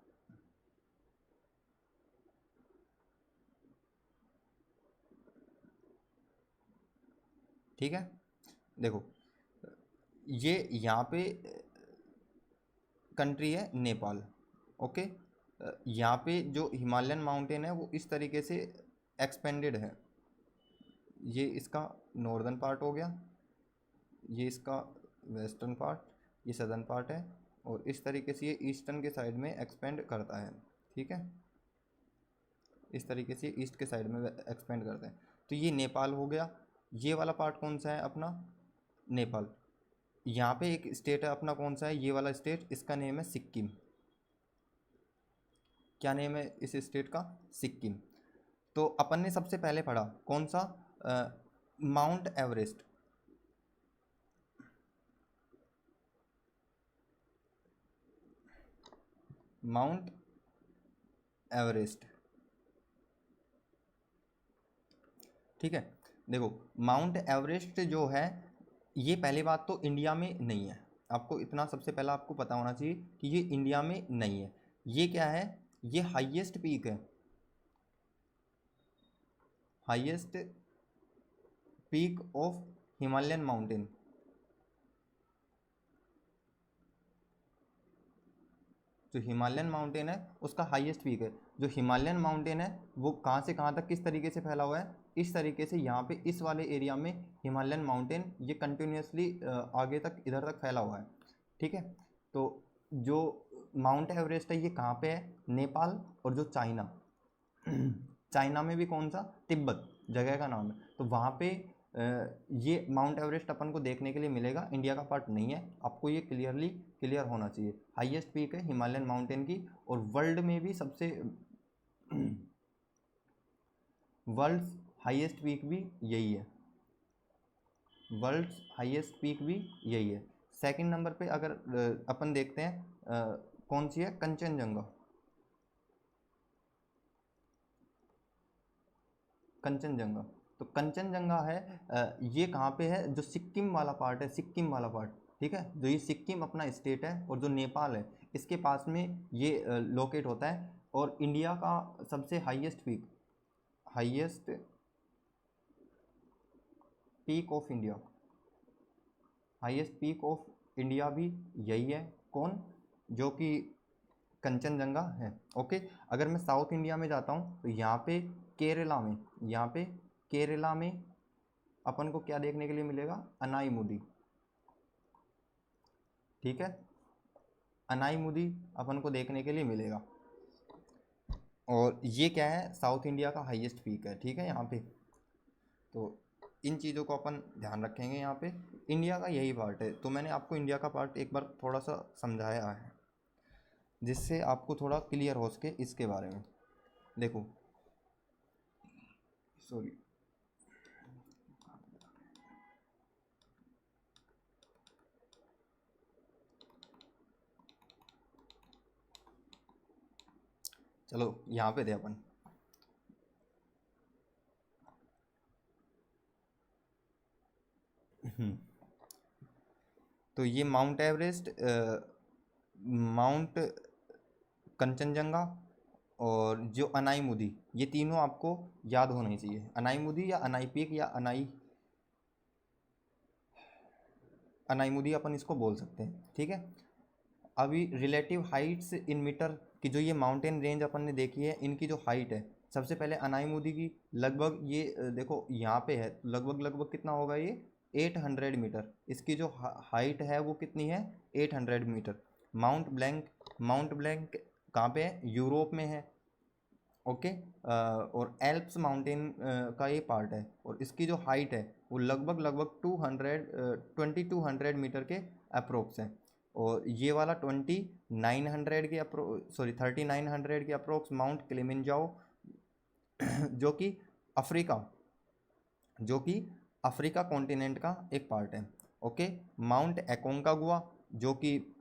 ठीक है, देखो ये यहाँ पे कंट्री है नेपाल। ओके, यहाँ पे जो हिमालयन माउंटेन है वो इस तरीके से एक्सपेंडेड है। ये इसका नॉर्दर्न पार्ट हो गया, ये इसका वेस्टर्न पार्ट, ये सदर्न पार्ट है, और इस तरीके से ये ईस्टर्न के साइड में एक्सपेंड करता है। ठीक है, इस तरीके से ईस्ट के साइड में एक्सपेंड करते हैं। तो ये नेपाल हो गया, ये वाला पार्ट कौन सा है अपना, नेपाल। यहाँ पे एक स्टेट है अपना, कौन सा है ये वाला स्टेट, इसका नेम है सिक्किम। क्या नेम है इस स्टेट का, सिक्किम। तो अपन ने सबसे पहले पढ़ा कौन सा, माउंट एवरेस्ट। माउंट एवरेस्ट, ठीक है। देखो माउंट एवरेस्ट जो है, ये पहली बात तो इंडिया में नहीं है, आपको इतना सबसे पहला आपको पता होना चाहिए कि ये इंडिया में नहीं है। ये क्या है, ये हाईएस्ट पीक है, highest peak of Himalayan mountain. जो हिमालयन माउंटेन है उसका हाईएस्ट पीक है। जो हिमालयन माउंटेन है वो कहाँ से कहाँ तक किस तरीके से फैला हुआ है, इस तरीके से यहाँ पे इस वाले एरिया में हिमालयन माउंटेन ये कंटिन्यूसली आगे तक इधर तक फैला हुआ है, ठीक है। तो जो माउंट एवरेस्ट है ये कहाँ पे है, नेपाल और जो चाइना, चाइना में भी कौन सा, तिब्बत जगह का नाम है। तो वहाँ पे ये माउंट एवरेस्ट अपन को देखने के लिए मिलेगा, इंडिया का पार्ट नहीं है, आपको ये क्लियर होना चाहिए। हाईएस्ट पीक है हिमालयन माउंटेन की, और वर्ल्ड में भी सबसे वर्ल्ड हाईएस्ट पीक भी यही है, वर्ल्ड हाईएस्ट पीक भी यही है। सेकंड नंबर पे अगर अपन देखते हैं कौन सी है, कंचनजंगा। कंचनजंगा, तो कंचनजंगा है ये कहाँ पे है, जो सिक्किम वाला पार्ट है, सिक्किम वाला पार्ट, ठीक है। जो ये सिक्किम अपना स्टेट है और जो नेपाल है इसके पास में ये लोकेट होता है। और इंडिया का सबसे highest peak of India, highest peak of India भी यही है, कौन, जो कि कंचनजंगा है, ओके। अगर मैं साउथ इंडिया में जाता हूँ तो यहाँ पे केरला में, यहाँ पे केरला में अपन को क्या देखने के लिए मिलेगा, अनाईमुदी, ठीक है। अनाईमुदी अपन को देखने के लिए मिलेगा, और ये क्या है, साउथ इंडिया का हाईएस्ट पीक है, ठीक है यहाँ पे। तो इन चीज़ों को अपन ध्यान रखेंगे यहाँ पे। इंडिया का यही पार्ट है, तो मैंने आपको इंडिया का पार्ट एक बार थोड़ा सा समझाया है, जिससे आपको थोड़ा क्लियर हो सके इसके बारे में। देखो सॉरी, चलो यहाँ पे थे अपन। तो ये माउंट एवरेस्ट, माउंट कंचनजंगा और जो अनाईमुदी, ये तीनों आपको याद होने चाहिए। अनाईमुदी या अनाई पीक या अनाईमुदी अपन इसको बोल सकते हैं, ठीक है। अभी रिलेटिव हाइट्स इन मीटर की जो ये माउंटेन रेंज अपन ने देखी है, इनकी जो हाइट है, सबसे पहले अनाईमुदी की लगभग ये देखो यहाँ पे है, लगभग लगभग कितना होगा ये, 800 मीटर। इसकी जो हाइट है वो कितनी है, 800 मीटर। माउंट ब्लैंक कहाँ पे है, यूरोप में है, ओके। और एल्प्स माउंटेन का ये पार्ट है, और इसकी जो हाइट है वो लगभग लगभग 2200 मीटर के अप्रोक्स है। और ये वाला 2900 के 3900 के अप्रोक्स माउंट किलिमंजारो, जो कि अफ्रीका जो कि अफ्रीका कॉन्टिनेंट का एक पार्ट है, ओके। माउंट एकोंकागुआ जो कि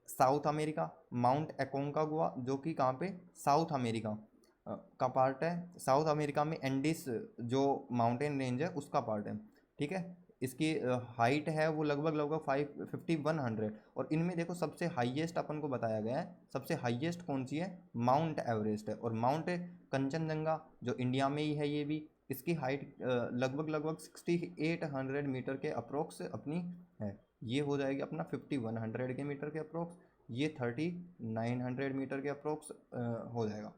साउथ अमेरिका, माउंट एकोंकागुआ जो कि कहाँ पे, साउथ अमेरिका का पार्ट है। साउथ अमेरिका में एंडीज जो माउंटेन रेंज है उसका पार्ट है, ठीक है। इसकी हाइट है वो लगभग लगभग 5100। और इनमें देखो सबसे हाईएस्ट अपन को बताया गया है, सबसे हाईएस्ट कौन सी है, माउंट एवरेस्ट है। और माउंट कंचनजंगा जो इंडिया में ही है, ये भी इसकी हाइट लगभग लगभग 6800 मीटर के अप्रोक्स अपनी है। ये हो जाएगी अपना 5100 के मीटर के अप्रोक्स, ये 3900 मीटर के अप्रोक्स हो जाएगा।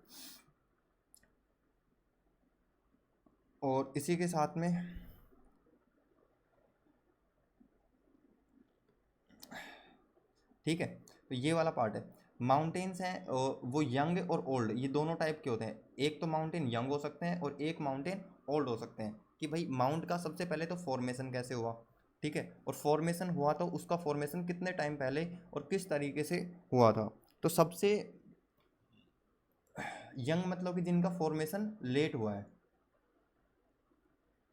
और इसी के साथ में ठीक है, तो ये वाला पार्ट है। माउंटेन्स हैं वो यंग और ओल्ड, ये दोनों टाइप के होते हैं। एक तो माउंटेन यंग हो सकते हैं और एक माउंटेन ओल्ड हो सकते हैं। कि भाई माउंट का सबसे पहले तो फॉर्मेशन कैसे हुआ, ठीक है, और फॉर्मेशन हुआ तो उसका फॉर्मेशन कितने टाइम पहले और किस तरीके से हुआ था। तो सबसे यंग मतलब कि जिनका फॉर्मेशन लेट हुआ है,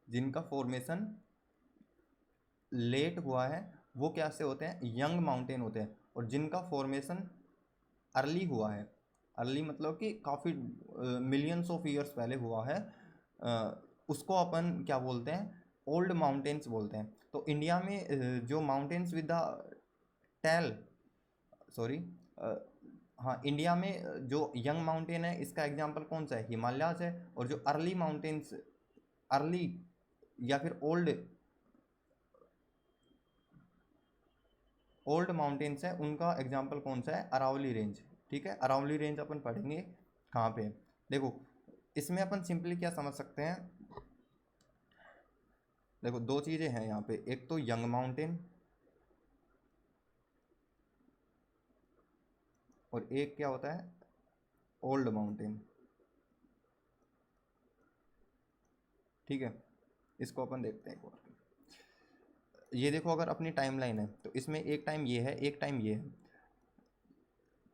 जिनका फॉर्मेशन लेट हुआ है वो कैसे होते हैं, यंग माउंटेन होते हैं। और जिनका फॉर्मेशन अर्ली हुआ है, अर्ली मतलब कि काफ़ी मिलियंस ऑफ ईयर्स पहले हुआ है, उसको अपन क्या बोलते हैं, ओल्ड माउंटेन्स बोलते हैं। तो इंडिया में जो mountains with the tell, sorry, हाँ, इंडिया में जो यंग माउंटेन है इसका एग्जांपल कौन सा है, हिमालयाज है। और जो अर्ली माउंटेन्स, अर्ली या फिर ओल्ड ओल्ड माउंटेन्स है उनका एग्जांपल कौन सा है, अरावली रेंज, ठीक है। अरावली रेंज अपन पढ़ेंगे कहाँ पे, देखो इसमें अपन सिंपली क्या समझ सकते हैं, देखो दो चीज़ें हैं यहाँ पे, एक तो यंग माउंटेन और एक क्या होता है, ओल्ड माउंटेन, ठीक है। इसको अपन देखते हैं एक बार। ये देखो अगर अपनी टाइमलाइन है तो इसमें एक टाइम ये है, एक टाइम ये है,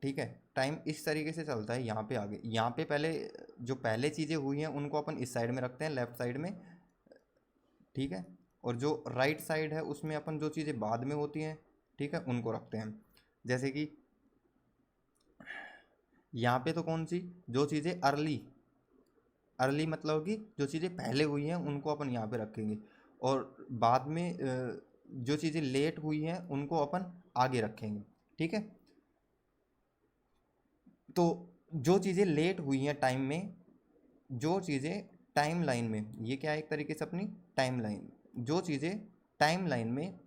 ठीक है। टाइम इस तरीके से चलता है, यहाँ पे आगे, यहाँ पे पहले जो पहले चीज़ें हुई हैं उनको अपन इस साइड में रखते हैं, लेफ्ट साइड में, ठीक है। और जो राइट साइड है उसमें अपन जो चीज़ें बाद में होती हैं, ठीक है, उनको रखते हैं। जैसे कि यहाँ पे तो कौन सी, जो चीज़ें अर्ली, अर्ली मतलब कि जो चीज़ें पहले हुई हैं उनको अपन यहाँ पे रखेंगे, और बाद में जो चीज़ें लेट हुई हैं उनको अपन आगे रखेंगे, ठीक है। तो जो चीज़ें लेट हुई हैं टाइम में, जो चीज़ें टाइम लाइन में, ये क्या है एक तरीके से अपनी टाइम लाइन, जो चीज़ें टाइम लाइन में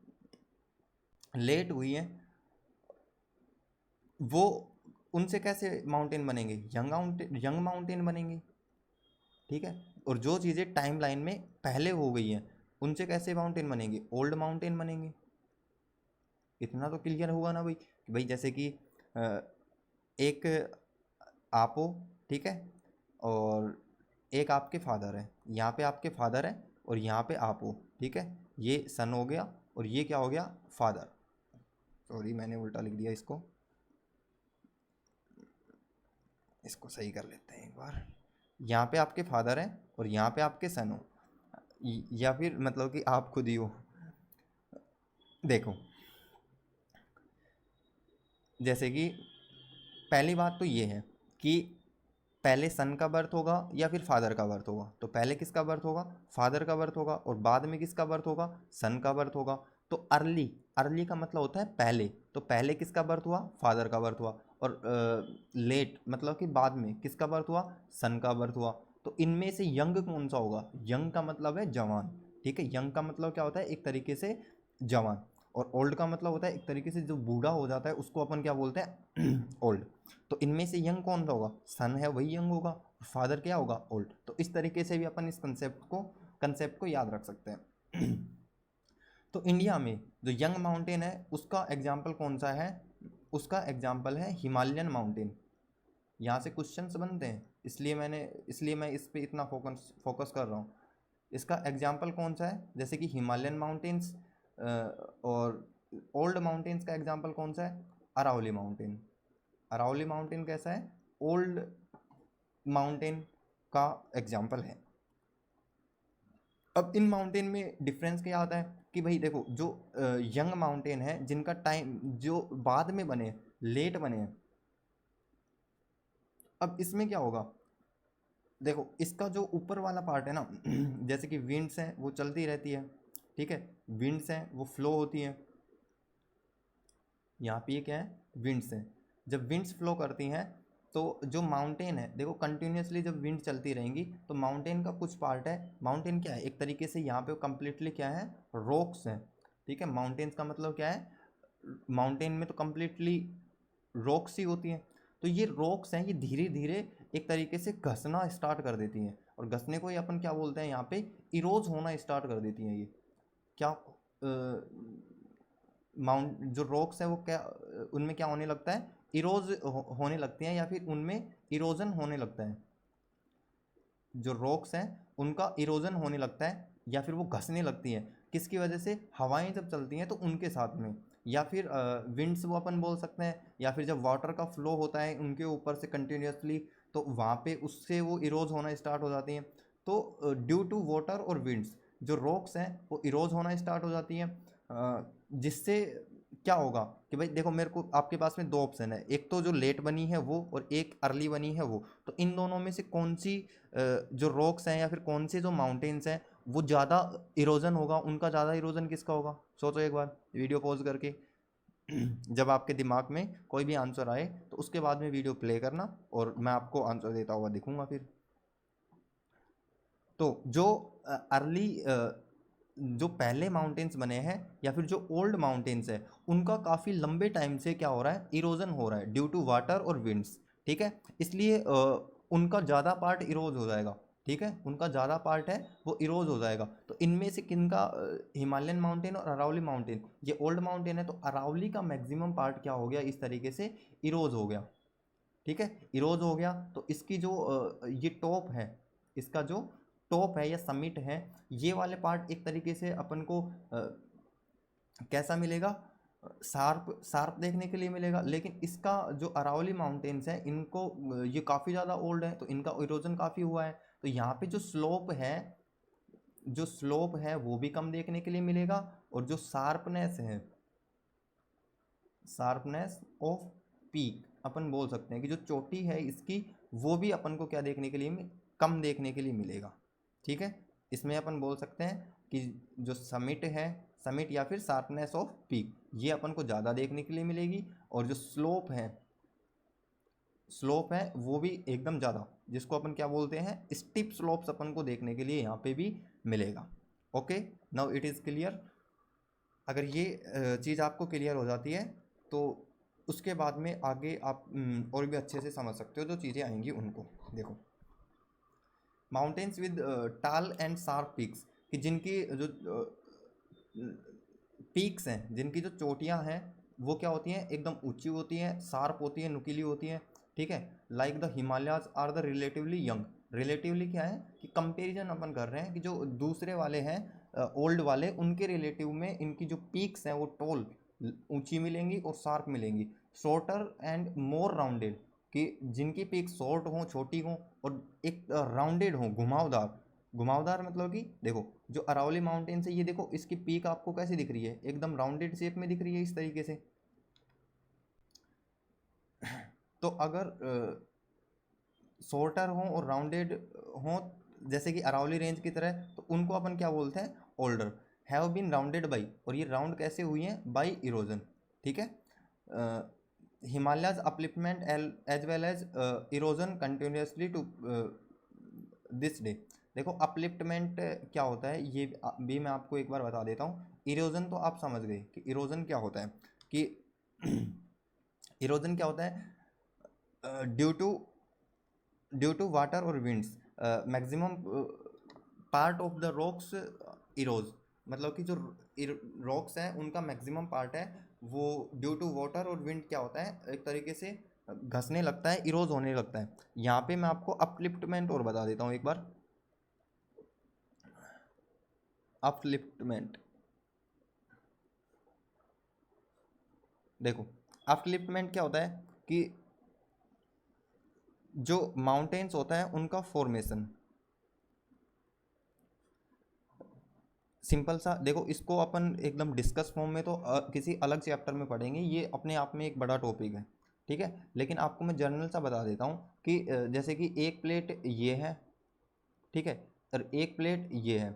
लेट हुई हैं वो, उनसे कैसे माउंटेन बनेंगे, यंग माउंटेन बनेंगे, ठीक है। और जो चीज़ें टाइम लाइन में पहले हो गई हैं उनसे कैसे माउंटेन बनेंगे, ओल्ड माउंटेन बनेंगे। इतना तो क्लियर हुआ ना भाई, कि भाई जैसे कि एक आप हो, ठीक है, और एक आपके फादर है, यहाँ पे आपके फादर है और यहाँ पे आप हो, ठीक है। ये सन हो गया और ये क्या हो गया, फादर, सॉरी मैंने उल्टा लिख दिया इसको, इसको सही कर लेते हैं एक बार। यहाँ पे आपके फादर हैं और यहाँ पे आपके सन हो, या फिर मतलब कि आप खुद ही हो। देखो जैसे कि पहली बात तो ये है कि पहले सन का बर्थ होगा या फिर फादर का बर्थ होगा, तो पहले किसका बर्थ होगा, फादर का बर्थ होगा, और बाद में किसका बर्थ होगा, सन का बर्थ होगा। तो अर्ली, अर्ली का मतलब होता है पहले, तो पहले किसका बर्थ हुआ, फादर का बर्थ हुआ, और लेट मतलब कि बाद में किसका बर्थ हुआ, सन का बर्थ हुआ। तो इनमें से यंग कौन सा होगा, यंग का मतलब है जवान, ठीक है। यंग का मतलब क्या होता है, एक तरीके से जवान। और ओल्ड का मतलब होता है एक तरीके से जो बूढ़ा हो जाता है उसको अपन क्या बोलते हैं, ओल्ड। तो इनमें से यंग कौन सा होगा, सन है वही यंग होगा, फादर क्या होगा, ओल्ड। तो इस तरीके से भी अपन इस कंसेप्ट को याद रख सकते हैं। तो इंडिया में जो यंग माउंटेन है उसका एग्जाम्पल कौन सा है, उसका एग्जाम्पल है हिमालयन माउंटेन। यहाँ से क्वेश्चंस बनते हैं, इसलिए मैं इस पे इतना फोकस कर रहा हूँ। इसका एग्जाम्पल कौन सा है, जैसे कि हिमालयन माउंटेन्स, और ओल्ड माउंटेन्स का एग्जाम्पल कौन सा है, अरावली माउंटेन। अरावली माउंटेन कैसा है, ओल्ड माउंटेन का एग्जाम्पल है। अब इन माउंटेन में डिफरेंस क्या आता है कि भाई देखो जो यंग माउंटेन है जिनका टाइम जो बाद में बने, लेट बने हैं, अब इसमें क्या होगा, देखो इसका जो ऊपर वाला पार्ट है ना, जैसे कि विंड्स हैं वो चलती रहती है, ठीक है, विंड्स हैं वो फ्लो होती हैं, यहाँ पे ये क्या है, विंड्स हैं। जब विंड्स फ्लो करती हैं तो जो माउंटेन है, देखो कंटिन्यूसली जब विंड चलती रहेंगी तो माउंटेन का कुछ पार्ट है, माउंटेन क्या है एक तरीके से यहाँ पे कम्प्लीटली क्या है, रॉक्स हैं, ठीक है। माउंटेन्स का मतलब क्या है, माउंटेन में तो कम्प्लीटली रॉक्स ही होती हैं। तो ये रॉक्स हैं, ये धीरे धीरे एक तरीके से घसना स्टार्ट कर देती हैं, और घसने को ही अपन क्या बोलते हैं यहाँ पे, इरोज होना स्टार्ट कर देती हैं। ये क्या माउंट जो रॉक्स है वो क्या, उनमें क्या होने लगता है, होने लगती हैं, या फिर उनमें इरोजन होने लगता है। जो रॉक्स हैं उनका इरोजन होने लगता है, या फिर वो घसने लगती हैं, किसकी वजह से? हवाएं जब चलती हैं तो उनके साथ में, या फिर विंड्स वो अपन बोल सकते हैं, या फिर जब वाटर का फ्लो होता है उनके ऊपर से कंटिन्यूसली, तो वहाँ पे उससे वो इरोज होना स्टार्ट हो जाती हैं। तो ड्यू टू वाटर और विंड्स जो रॉक्स हैं वो इरोज होना स्टार्ट हो जाती हैं, जिससे क्या होगा कि भाई देखो, मेरे को आपके पास में दो ऑप्शन है, एक तो जो लेट बनी है वो, और एक अर्ली बनी है वो। तो इन दोनों में से कौन सी जो रॉक्स हैं या फिर कौन से जो माउंटेन्स हैं वो ज़्यादा इरोजन होगा, उनका ज़्यादा इरोजन किसका होगा? सोचो एक बार वीडियो पॉज करके। जब आपके दिमाग में कोई भी आंसर आए तो उसके बाद में वीडियो प्ले करना और मैं आपको आंसर देता हुआ दिखूंगा फिर। तो जो अर्ली जो पहले माउंटेन्स बने हैं या फिर जो ओल्ड माउंटेन्स है, उनका काफ़ी लंबे टाइम से क्या हो रहा है? इरोजन हो रहा है ड्यू टू वाटर और विंड्स। ठीक है, इसलिए उनका ज़्यादा पार्ट इरोज हो जाएगा। ठीक है, उनका ज़्यादा पार्ट है वो इरोज हो जाएगा। तो इनमें से किनका? हिमालयन माउंटेन और अरावली माउंटेन, ये ओल्ड माउंटेन है, तो अरावली का मैक्सिमम पार्ट क्या हो गया? इस तरीके से इरोज हो गया। ठीक है, इरोज हो गया। तो इसकी जो ये टॉप है, इसका जो टॉप है या समिट है, ये वाले पार्ट एक तरीके से अपन को कैसा मिलेगा? शार्प शार्प देखने के लिए मिलेगा। लेकिन इसका जो अरावली माउंटेन्स है, इनको ये काफ़ी ज़्यादा ओल्ड है तो इनका इरोजन काफ़ी हुआ है। तो यहाँ पे जो स्लोप है, जो स्लोप है वो भी कम देखने के लिए मिलेगा, और जो शार्पनेस है, शार्पनेस ऑफ पीक अपन बोल सकते हैं कि जो चोटी है इसकी, वो भी अपन को क्या देखने के लिए कम देखने के लिए मिलेगा। ठीक है, इसमें अपन बोल सकते हैं कि जो समिट है, समिट या फिर शार्पनेस ऑफ पीक, ये अपन को ज़्यादा देखने के लिए मिलेगी। और जो स्लोप है, स्लोप है वो भी एकदम ज़्यादा, जिसको अपन क्या बोलते हैं? स्टीप स्लोप्स अपन को देखने के लिए यहाँ पे भी मिलेगा। Okay, now it is clear. अगर ये चीज़ आपको क्लियर हो जाती है तो उसके बाद में आगे आप और भी अच्छे से समझ सकते हो जो चीज़ें आएंगी उनको। देखो, माउंटेन्स विद टाल एंड शार्प पीक्स, कि जिनकी जो पीक्स हैं, जिनकी जो चोटियां हैं वो क्या होती हैं? एकदम ऊंची होती हैं, शार्प होती हैं, नुकीली होती हैं। ठीक है, like the Himalayas are the relatively young. Relatively क्या है कि कंपैरिजन अपन कर रहे हैं कि जो दूसरे वाले हैं ओल्ड वाले, उनके रिलेटिव में इनकी जो पीक्स हैं वो टॉल ऊंची मिलेंगी और शार्प मिलेंगी। शॉर्टर एंड मोर राउंडेड, कि जिनकी पीक शॉर्ट हों, छोटी हों, और एक राउंडेड हों, घुमावदार। घुमावदार मतलब कि देखो, जो अरावली माउंटेन से, ये देखो इसकी पीक आपको कैसी दिख रही है? एकदम राउंडेड शेप में दिख रही है इस तरीके से। तो अगर शॉर्टर हों और राउंडेड हों, जैसे कि अरावली रेंज की तरह, तो उनको अपन क्या बोलते हैं? Older. Have been rounded by, और ये राउंड कैसे हुई हैं? By erosion. ठीक है, Himalayas upliftment as well as erosion continuously to this day. देखो, अपलिफ्टमेंट क्या होता है ये भी मैं आपको एक बार बता देता हूँ। इरोजन तो आप समझ गए कि इरोजन क्या होता है, कि इरोजन क्या होता है? ड्यू टू वाटर और winds maximum part of the rocks Eros, मतलब कि जो रॉक्स हैं उनका मैक्सिमम पार्ट है वो ड्यू टू वाटर और विंड क्या होता है? एक तरीके से घसने लगता है, इरोज होने लगता है। यहाँ पे मैं आपको अपलिफ्टमेंट और बता देता हूँ एक बार। अपलिफ्टमेंट, देखो, अपलिफ्टमेंट क्या होता है कि जो माउंटेन्स होता है उनका फॉर्मेशन, सिंपल सा देखो, इसको अपन एकदम डिस्कस फॉर्म में तो किसी अलग चैप्टर में पढ़ेंगे, ये अपने आप में एक बड़ा टॉपिक है। ठीक है, लेकिन आपको मैं जनरल सा बता देता हूँ कि जैसे कि एक प्लेट ये है, ठीक है, और एक प्लेट ये है।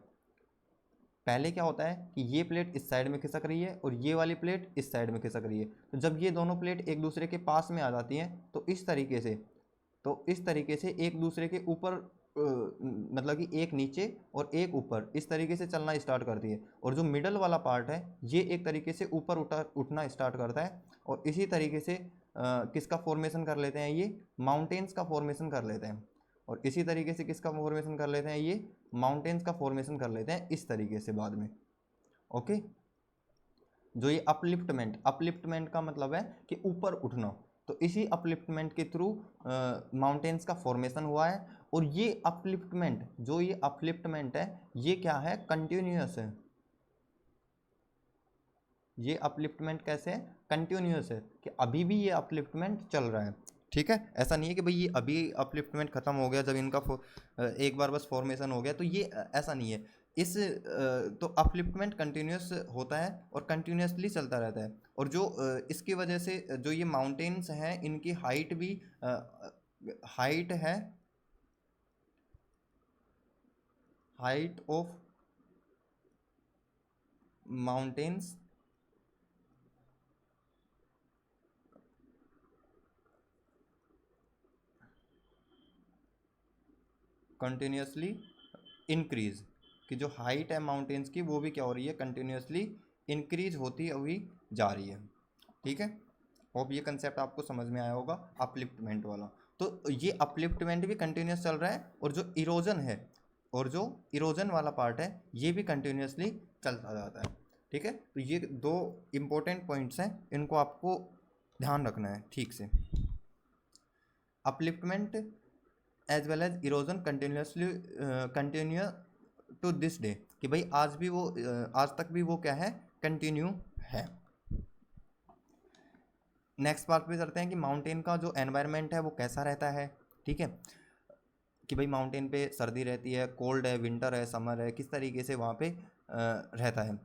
पहले क्या होता है कि ये प्लेट इस साइड में खिसक रही है और ये वाली प्लेट इस साइड में खिसक रही है। तो जब ये दोनों प्लेट एक दूसरे के पास में आ जाती हैं तो इस तरीके से एक दूसरे के ऊपर मतलब कि एक नीचे और एक ऊपर, इस तरीके से चलना स्टार्ट करती है। और जो मिडल वाला पार्ट है ये एक तरीके से ऊपर उठना स्टार्ट करता है, और इसी तरीके से किसका फॉर्मेशन कर लेते हैं? ये माउंटेन्स का फॉर्मेशन कर लेते हैं। और इसी तरीके से किसका फॉर्मेशन कर लेते हैं? ये माउंटेन्स का फॉर्मेशन कर लेते हैं इस तरीके से बाद में। ओके, जो ये अपलिफ्टमेंट का मतलब है कि ऊपर उठना, तो इसी अपलिफ्टमेंट के थ्रू माउंटेन्स का फॉर्मेशन हुआ है। और ये अपलिफ्टमेंट, जो ये अपलिफ्टमेंट है ये क्या है, कंटिन्यूअस है। ये अपलिफ्टमेंट कैसे है, कंटिन्यूअस है, कि अभी भी ये अपलिफ्टमेंट चल रहा है। ठीक है, ऐसा नहीं है कि भाई ये अभी अपलिफ्टमेंट खत्म हो गया जब इनका एक बार बस फॉर्मेशन हो गया, तो ये ऐसा नहीं है। इस तो अपलिफ्टमेंट कंटिन्यूअस होता है और कंटिन्यूअसली चलता रहता है। और जो इसकी वजह से जो ये माउंटेन्स हैं इनकी हाइट भी हाइट है, height of mountains continuously increase, कि जो हाइट है माउंटेन्स की वो भी क्या हो रही है, कंटिन्यूसली इंक्रीज होती हुई जा रही है। ठीक है, होप ये कंसेप्ट आपको समझ में आया होगा अपलिफ्टमेंट वाला। तो ये अपलिफ्टमेंट भी कंटिन्यूस चल रहा है, और जो इरोजन है, और जो इरोजन वाला पार्ट है ये भी कंटिन्यूसली चलता जाता है। ठीक है, तो ये दो इम्पोर्टेंट पॉइंट्स हैं, इनको आपको ध्यान रखना है ठीक से। Upliftment as well as erosion continuously continue to this day, कि भाई आज भी वो आज तक भी वो क्या है, कंटिन्यू है। नेक्स्ट पार्ट पे चलते हैं कि माउंटेन का जो एनवायरनमेंट है वो कैसा रहता है। ठीक है, कि भाई माउंटेन पे सर्दी रहती है, कोल्ड है, विंटर है, समर है, किस तरीके से वहाँ पे रहता है।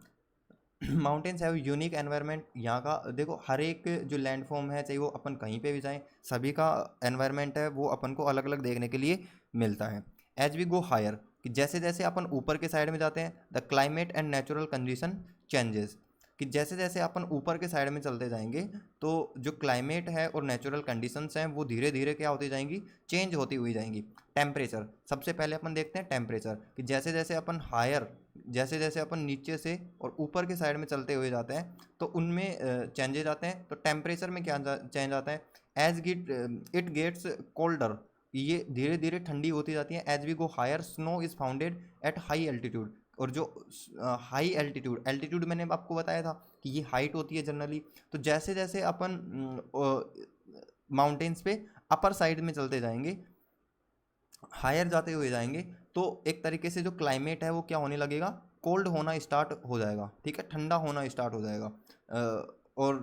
Mountains have unique environment. यहाँ का देखो, हर एक जो लैंडफॉर्म है, चाहे वो अपन कहीं पे भी जाएं, सभी का एनवायरनमेंट है वो अपन को अलग अलग देखने के लिए मिलता है। एज वी गो हायर, कि जैसे जैसे अपन ऊपर के साइड में जाते हैं, the climate and natural condition changes, कि जैसे जैसे अपन ऊपर के साइड में चलते जाएंगे तो जो क्लाइमेट है और नेचुरल कंडीशंस हैं वो धीरे धीरे क्या होती जाएंगी, चेंज होती हुई जाएंगी। टेम्परेचर, सबसे पहले अपन देखते हैं टेम्परेचर, कि जैसे जैसे अपन हायर, जैसे जैसे अपन नीचे से और ऊपर के साइड में चलते हुए जाते हैं तो उनमें चेंजेज आते हैं। तो टेम्परेचर में क्या चेंज आता है, एज इट गेट्स कोल्डर, ये धीरे धीरे ठंडी होती जाती है। As we go higher, snow is founded at high altitude, और जो हाई एल्टीट्यूड, एल्टीट्यूड मैंने आपको बताया था कि ये हाइट होती है जनरली। तो जैसे जैसे अपन माउंटेन्स पे अपर साइड में चलते जाएंगे, हायर जाते हुए जाएंगे, तो एक तरीके से जो क्लाइमेट है वो क्या होने लगेगा, कोल्ड होना स्टार्ट हो जाएगा। ठीक है, ठंडा होना स्टार्ट हो जाएगा। और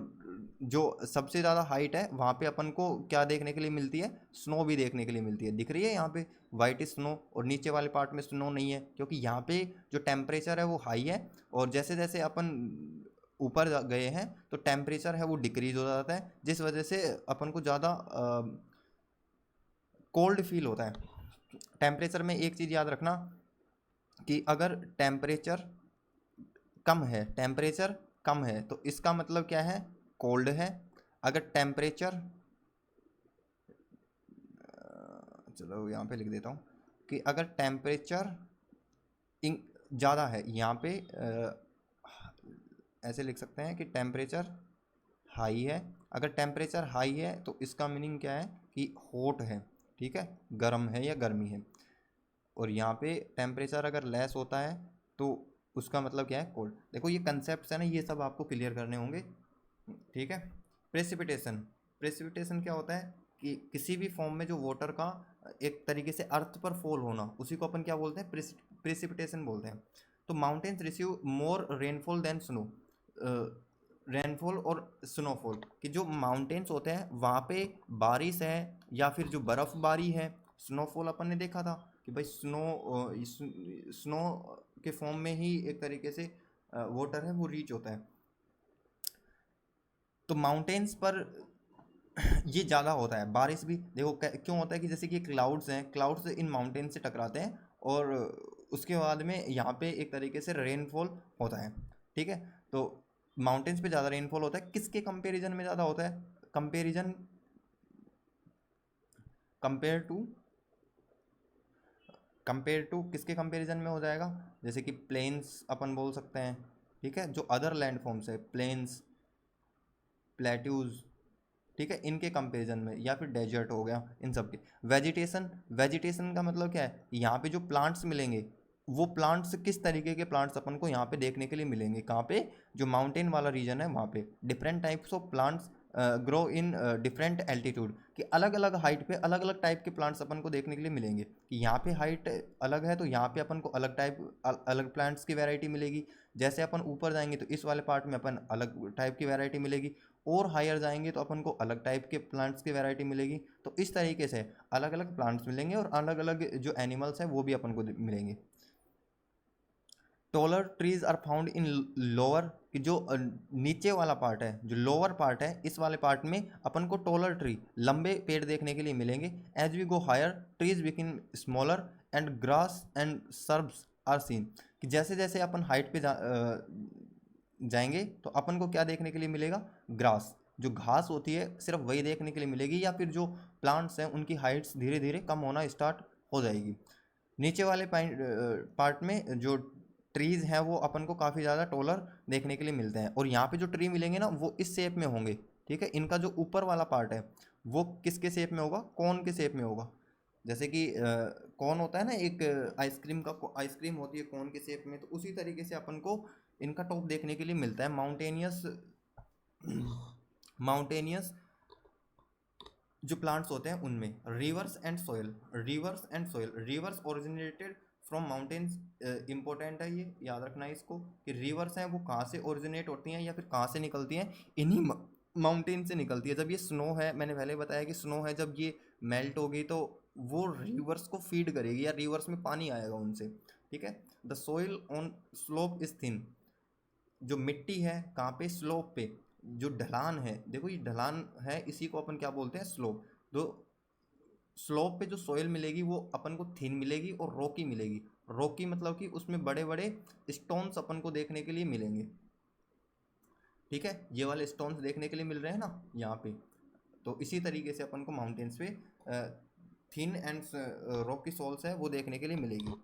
जो सबसे ज़्यादा हाइट है वहाँ पे अपन को क्या देखने के लिए मिलती है, स्नो भी देखने के लिए मिलती है। दिख रही है यहाँ पे वाइट स्नो, और नीचे वाले पार्ट में स्नो नहीं है, क्योंकि यहाँ पे जो टेम्परेचर है वो हाई है, और जैसे जैसे अपन ऊपर गए हैं तो टेम्परेचर है वो डिक्रीज हो जाता है, जिस वजह से अपन को ज़्यादा कोल्ड फील होता है। टेम्परेचर में एक चीज़ याद रखना कि अगर टेम्परेचर कम है तो इसका मतलब क्या है, कोल्ड है। अगर टेम्परेचर, चलो यहाँ पे लिख देता हूँ कि अगर टेम्परेचर ज़्यादा है, यहाँ पे ऐसे लिख सकते हैं कि टेम्परेचर हाई है। अगर टेम्परेचर हाई है तो इसका मीनिंग क्या है कि हॉट है। ठीक है, गर्म है या गर्मी है। और यहाँ पे टेम्परेचर अगर लेस होता है तो उसका मतलब क्या है, कोल्ड। देखो ये कंसेप्ट है ना, ये सब आपको क्लियर करने होंगे। ठीक है, प्रेसिपिटेशन क्या होता है कि किसी भी फॉर्म में जो वाटर का एक तरीके से अर्थ पर फॉल होना, उसी को अपन क्या बोलते हैं, प्रेसिपिटेशन बोलते हैं। तो माउंटेन्स रिसीव मोर रेनफॉल देन स्नो, रेनफॉल और स्नोफॉल, कि जो माउंटेन्स होते हैं वहाँ पे बारिश है या फिर जो बर्फ़बारी है, स्नोफॉल अपन ने देखा था कि भाई स्नो के फॉर्म में ही एक तरीके से वाटर है वो रीच होता है। तो माउंटेन्स पर ये ज़्यादा होता है। बारिश भी देखो क्यों होता है कि जैसे कि क्लाउड्स हैं, क्लाउड्स इन माउंटेन से टकराते हैं और उसके बाद में यहाँ पे एक तरीके से रेनफॉल होता है। ठीक है, तो माउंटेन्स पे ज़्यादा रेनफॉल होता है। किसके कंपैरिजन में ज़्यादा होता है, कंपेयर टू किसके कंपैरिजन में हो जाएगा, जैसे कि प्लेन्स अपन बोल सकते हैं। ठीक है, जो अदर लैंड फॉर्म्स है, प्लेन्स, प्लेट्यूज, ठीक है, इनके कंपैरिजन में, या फिर डेजर्ट हो गया, इन सब के। वेजिटेशन का मतलब क्या है, यहाँ पे जो प्लांट्स मिलेंगे वो प्लांट्स किस तरीके के प्लांट्स अपन को यहाँ पे देखने के लिए मिलेंगे, कहाँ पे, जो माउंटेन वाला रीजन है वहाँ पे different types of plants grow in different altitude, कि अलग अलग हाइट पे अलग अलग टाइप के प्लांट्स अपन को देखने के लिए मिलेंगे, कि यहाँ पे हाइट अलग है तो यहाँ पे अपन को अलग अलग प्लांट्स की वैरायटी मिलेगी। जैसे अपन ऊपर जाएंगे तो इस वाले पार्ट में अपन अलग टाइप की वैरायटी मिलेगी, और हायर जाएंगे तो अपन को अलग टाइप के प्लांट्स की वैरायटी मिलेगी। तो इस तरीके से अलग अलग प्लांट्स मिलेंगे और अलग अलग जो एनिमल्स हैं वो भी अपन को मिलेंगे। Taller trees are found in lower, कि जो नीचे वाला पार्ट है, जो लोअर पार्ट है, इस वाले पार्ट में अपन को टॉलर ट्री, लंबे पेड़ देखने के लिए मिलेंगे। As we go higher trees become smaller and grass and shrubs are seen, कि जैसे जैसे अपन हाइट पे जाएंगे तो अपन को क्या देखने के लिए मिलेगा, ग्रास, जो घास होती है सिर्फ वही देखने के लिए मिलेगी, या फिर जो प्लांट्स हैं उनकी हाइट्स धीरे धीरे कम होना स्टार्ट हो जाएगी। नीचे वाले पार्ट में जो ट्रीज़ हैं वो अपन को काफ़ी ज़्यादा टॉलर देखने के लिए मिलते हैं, और यहाँ पे जो ट्री मिलेंगे ना वो इस शेप में होंगे, ठीक है। इनका जो ऊपर वाला पार्ट है वो किसके शेप में होगा, कॉर्न के शेप में होगा। जैसे कि कॉर्न होता है ना, एक आइसक्रीम होती है कॉर्न के शेप में, तो उसी तरीके से अपन को इनका टॉप देखने के लिए मिलता है। माउंटेनियस जो प्लांट्स होते हैं उनमें। Reverse and soil, reverse originated from mountains, important है ये, याद रखना है इसको, कि रिवर्स हैं वो कहाँ से ओरिजिनेट होती हैं या फिर कहाँ से निकलती हैं, इन्हीं माउंटेन से निकलती है। जब ये स्नो है, मैंने पहले बताया कि स्नो है, जब ये मेल्ट होगी तो वो रिवर्स को फीड करेगी या रिवर्स में पानी आएगा उनसे, ठीक है। The soil on slope is thin, जो मिट्टी है कहाँ पे, स्लोप पे, जो ढलान है, देखो ये ढलान है, इसी को अपन क्या बोलते हैं, स्लोप। तो स्लोप पे जो सोइल मिलेगी वो अपन को थिन मिलेगी और रॉकी मिलेगी। रॉकी मतलब कि उसमें बड़े बड़े स्टोन्स अपन को देखने के लिए मिलेंगे, ठीक है। ये वाले स्टोन्स देखने के लिए मिल रहे हैं ना यहाँ पे। तो इसी तरीके से अपन को माउंटेन्स पे थिन एंड रॉकी सोल्स है वो देखने के लिए मिलेगी।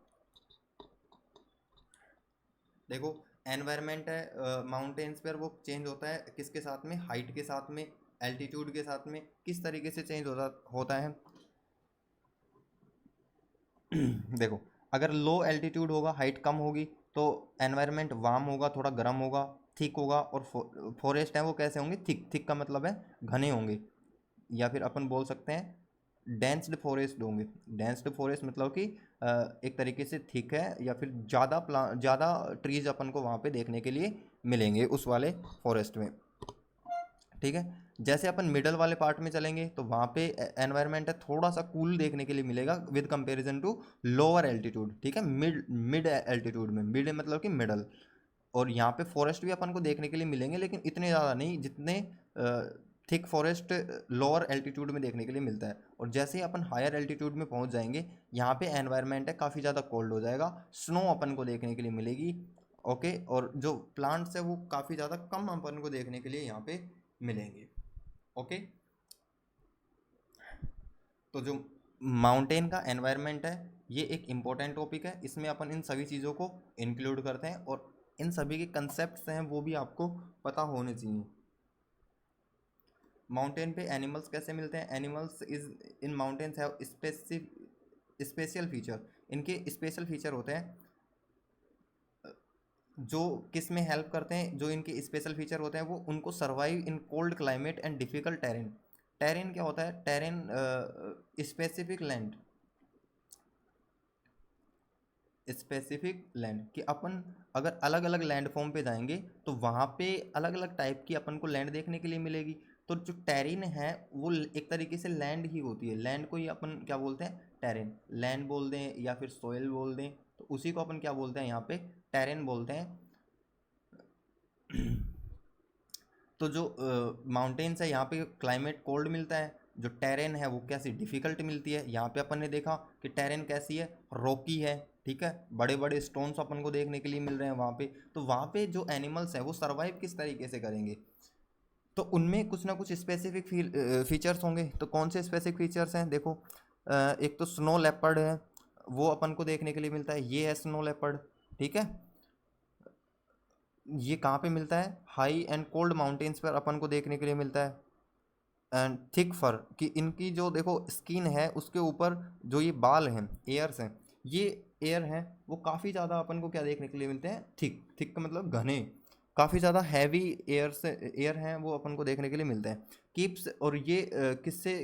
देखो एनवायरनमेंट है माउंटेन्स पर, वो चेंज होता है किसके साथ में, हाइट के साथ में, एल्टीट्यूड के साथ में, किस तरीके से चेंज होता है। देखो अगर लो एल्टीट्यूड होगा, हाइट कम होगी, तो एनवायरनमेंट वार्म होगा, थोड़ा गर्म होगा, थिक होगा। और फॉरेस्ट है वो कैसे होंगे, थिक, थिक का मतलब है घने होंगे, या फिर अपन बोल सकते हैं डेंस्ड फॉरेस्ट होंगे। डेंस्ड फॉरेस्ट मतलब कि एक तरीके से थिक है, या फिर ज़्यादा ट्रीज अपन को वहाँ पे देखने के लिए मिलेंगे उस वाले फॉरेस्ट में, ठीक है। जैसे अपन मिडल वाले पार्ट में चलेंगे तो वहाँ पे एनवायरनमेंट है थोड़ा सा कूल देखने के लिए मिलेगा with comparison to lower altitude, ठीक है। मिड एल्टीट्यूड में, मिड मतलब कि मिडल। और यहाँ पे फॉरेस्ट भी अपन को देखने के लिए मिलेंगे, लेकिन इतने ज़्यादा नहीं जितने थिक फॉरेस्ट लोअर एल्टीट्यूड में देखने के लिए मिलता है। और जैसे ही अपन हायर एल्टीट्यूड में पहुँच जाएंगे, यहाँ पे एनवायरनमेंट है काफ़ी ज़्यादा कोल्ड हो जाएगा, स्नो अपन को देखने के लिए मिलेगी, ओके। और जो प्लांट्स है वो काफ़ी ज़्यादा कम अपन को देखने के लिए यहाँ पे मिलेंगे, ओके। तो जो माउंटेन का एनवायरनमेंट है ये एक इम्पोर्टेंट टॉपिक है, इसमें अपन इन सभी चीज़ों को इंक्लूड करते हैं, और इन सभी के कंसेप्ट्स हैं वो भी आपको पता होने चाहिए। माउंटेन पे एनिमल्स कैसे मिलते हैं, animals is in mountains have special feature, इनके स्पेशल फीचर होते हैं जो किस में हेल्प करते हैं। जो इनके स्पेशल फीचर होते हैं वो उनको survive in cold climate and difficult terrain. Terrain क्या होता है, टेरेन स्पेसिफिक लैंड, कि अपन अगर अलग अलग लैंड फॉर्म पे जाएंगे तो वहाँ पे अलग अलग टाइप की अपन को लैंड देखने के लिए मिलेगी। तो जो टेरेन है वो एक तरीके से लैंड ही होती है, लैंड को ही अपन क्या बोलते हैं, टेरेन, लैंड बोल दें या फिर सोयल बोल दें, तो उसी को अपन क्या बोलते हैं यहाँ पे, टेरेन बोलते हैं। तो जो माउंटेन्स है यहाँ पे क्लाइमेट कोल्ड मिलता है, जो टेरेन है वो कैसी डिफ़िकल्ट मिलती है। यहाँ पे अपन ने देखा कि टेरेन कैसी है, रॉकी है, ठीक है, बड़े बड़े स्टोन्स अपन को देखने के लिए मिल रहे हैं वहाँ पे। तो वहाँ पे जो एनिमल्स हैं वो सर्वाइव किस तरीके से करेंगे, तो उनमें कुछ ना कुछ स्पेसिफिक फीचर्स होंगे। तो कौन से स्पेसिफिक फीचर्स हैं, देखो एक तो स्नो लेपर्ड है, वो अपन को देखने के लिए मिलता है, ये है स्नो लेपर्ड, ठीक है। ये कहाँ पे मिलता है, हाई एंड कोल्ड माउंटेन्स पर अपन को देखने के लिए मिलता है। एंड थिक फर, कि इनकी जो देखो स्किन है उसके ऊपर जो ये बाल हैं, एयर्स हैं, ये एयर हैं वो काफ़ी ज़्यादा अपन को क्या देखने के लिए मिलते हैं, थिक, थिक का मतलब घने, काफ़ी ज़्यादा हैवी एयर हैं वो अपन को देखने के लिए मिलते हैं। कीप्स, और ये किससे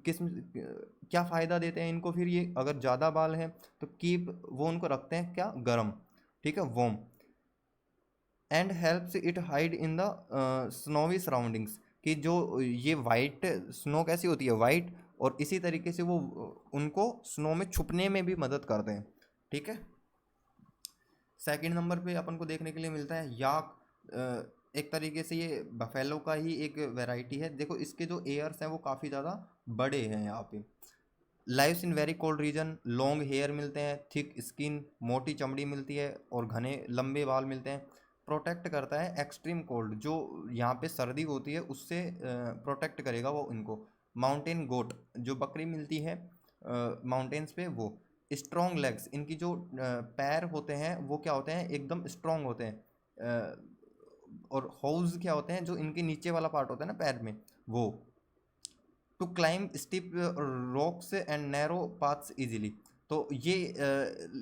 किस क्या फ़ायदा देते हैं इनको फिर ये, अगर ज़्यादा बाल हैं तो कीप वो उनको रखते हैं क्या, गर्म, ठीक है, warm. And helps it hide in the snowy surroundings, कि जो ये वाइट स्नो कैसी होती है, वाइट, और इसी तरीके से वो उनको स्नो में छुपने में भी मदद करते हैं, ठीक है। सेकंड नंबर पे अपन को देखने के लिए मिलता है याक। एक तरीके से ये बफेलो का ही एक वैरायटी है। देखो इसके जो एयर्स हैं वो काफ़ी ज़्यादा बड़े हैं यहाँ पे। Lives in very cold region, long hair मिलते हैं, थिक स्किन, मोटी चमड़ी मिलती है और घने लंबे बाल मिलते हैं। प्रोटेक्ट करता है एक्सट्रीम कोल्ड, जो यहाँ पे सर्दी होती है उससे प्रोटेक्ट करेगा वो इनको। माउंटेन गोट, जो बकरी मिलती है माउंटेन्स पे, वो। स्ट्रॉन्ग लेग्स, इनकी जो पैर होते हैं वो क्या होते हैं, एकदम स्ट्रॉन्ग होते हैं। और होव्स क्या होते हैं, जो इनके नीचे वाला पार्ट होता है ना पैर में, वो। To climb steep rocks and narrow paths easily. तो ये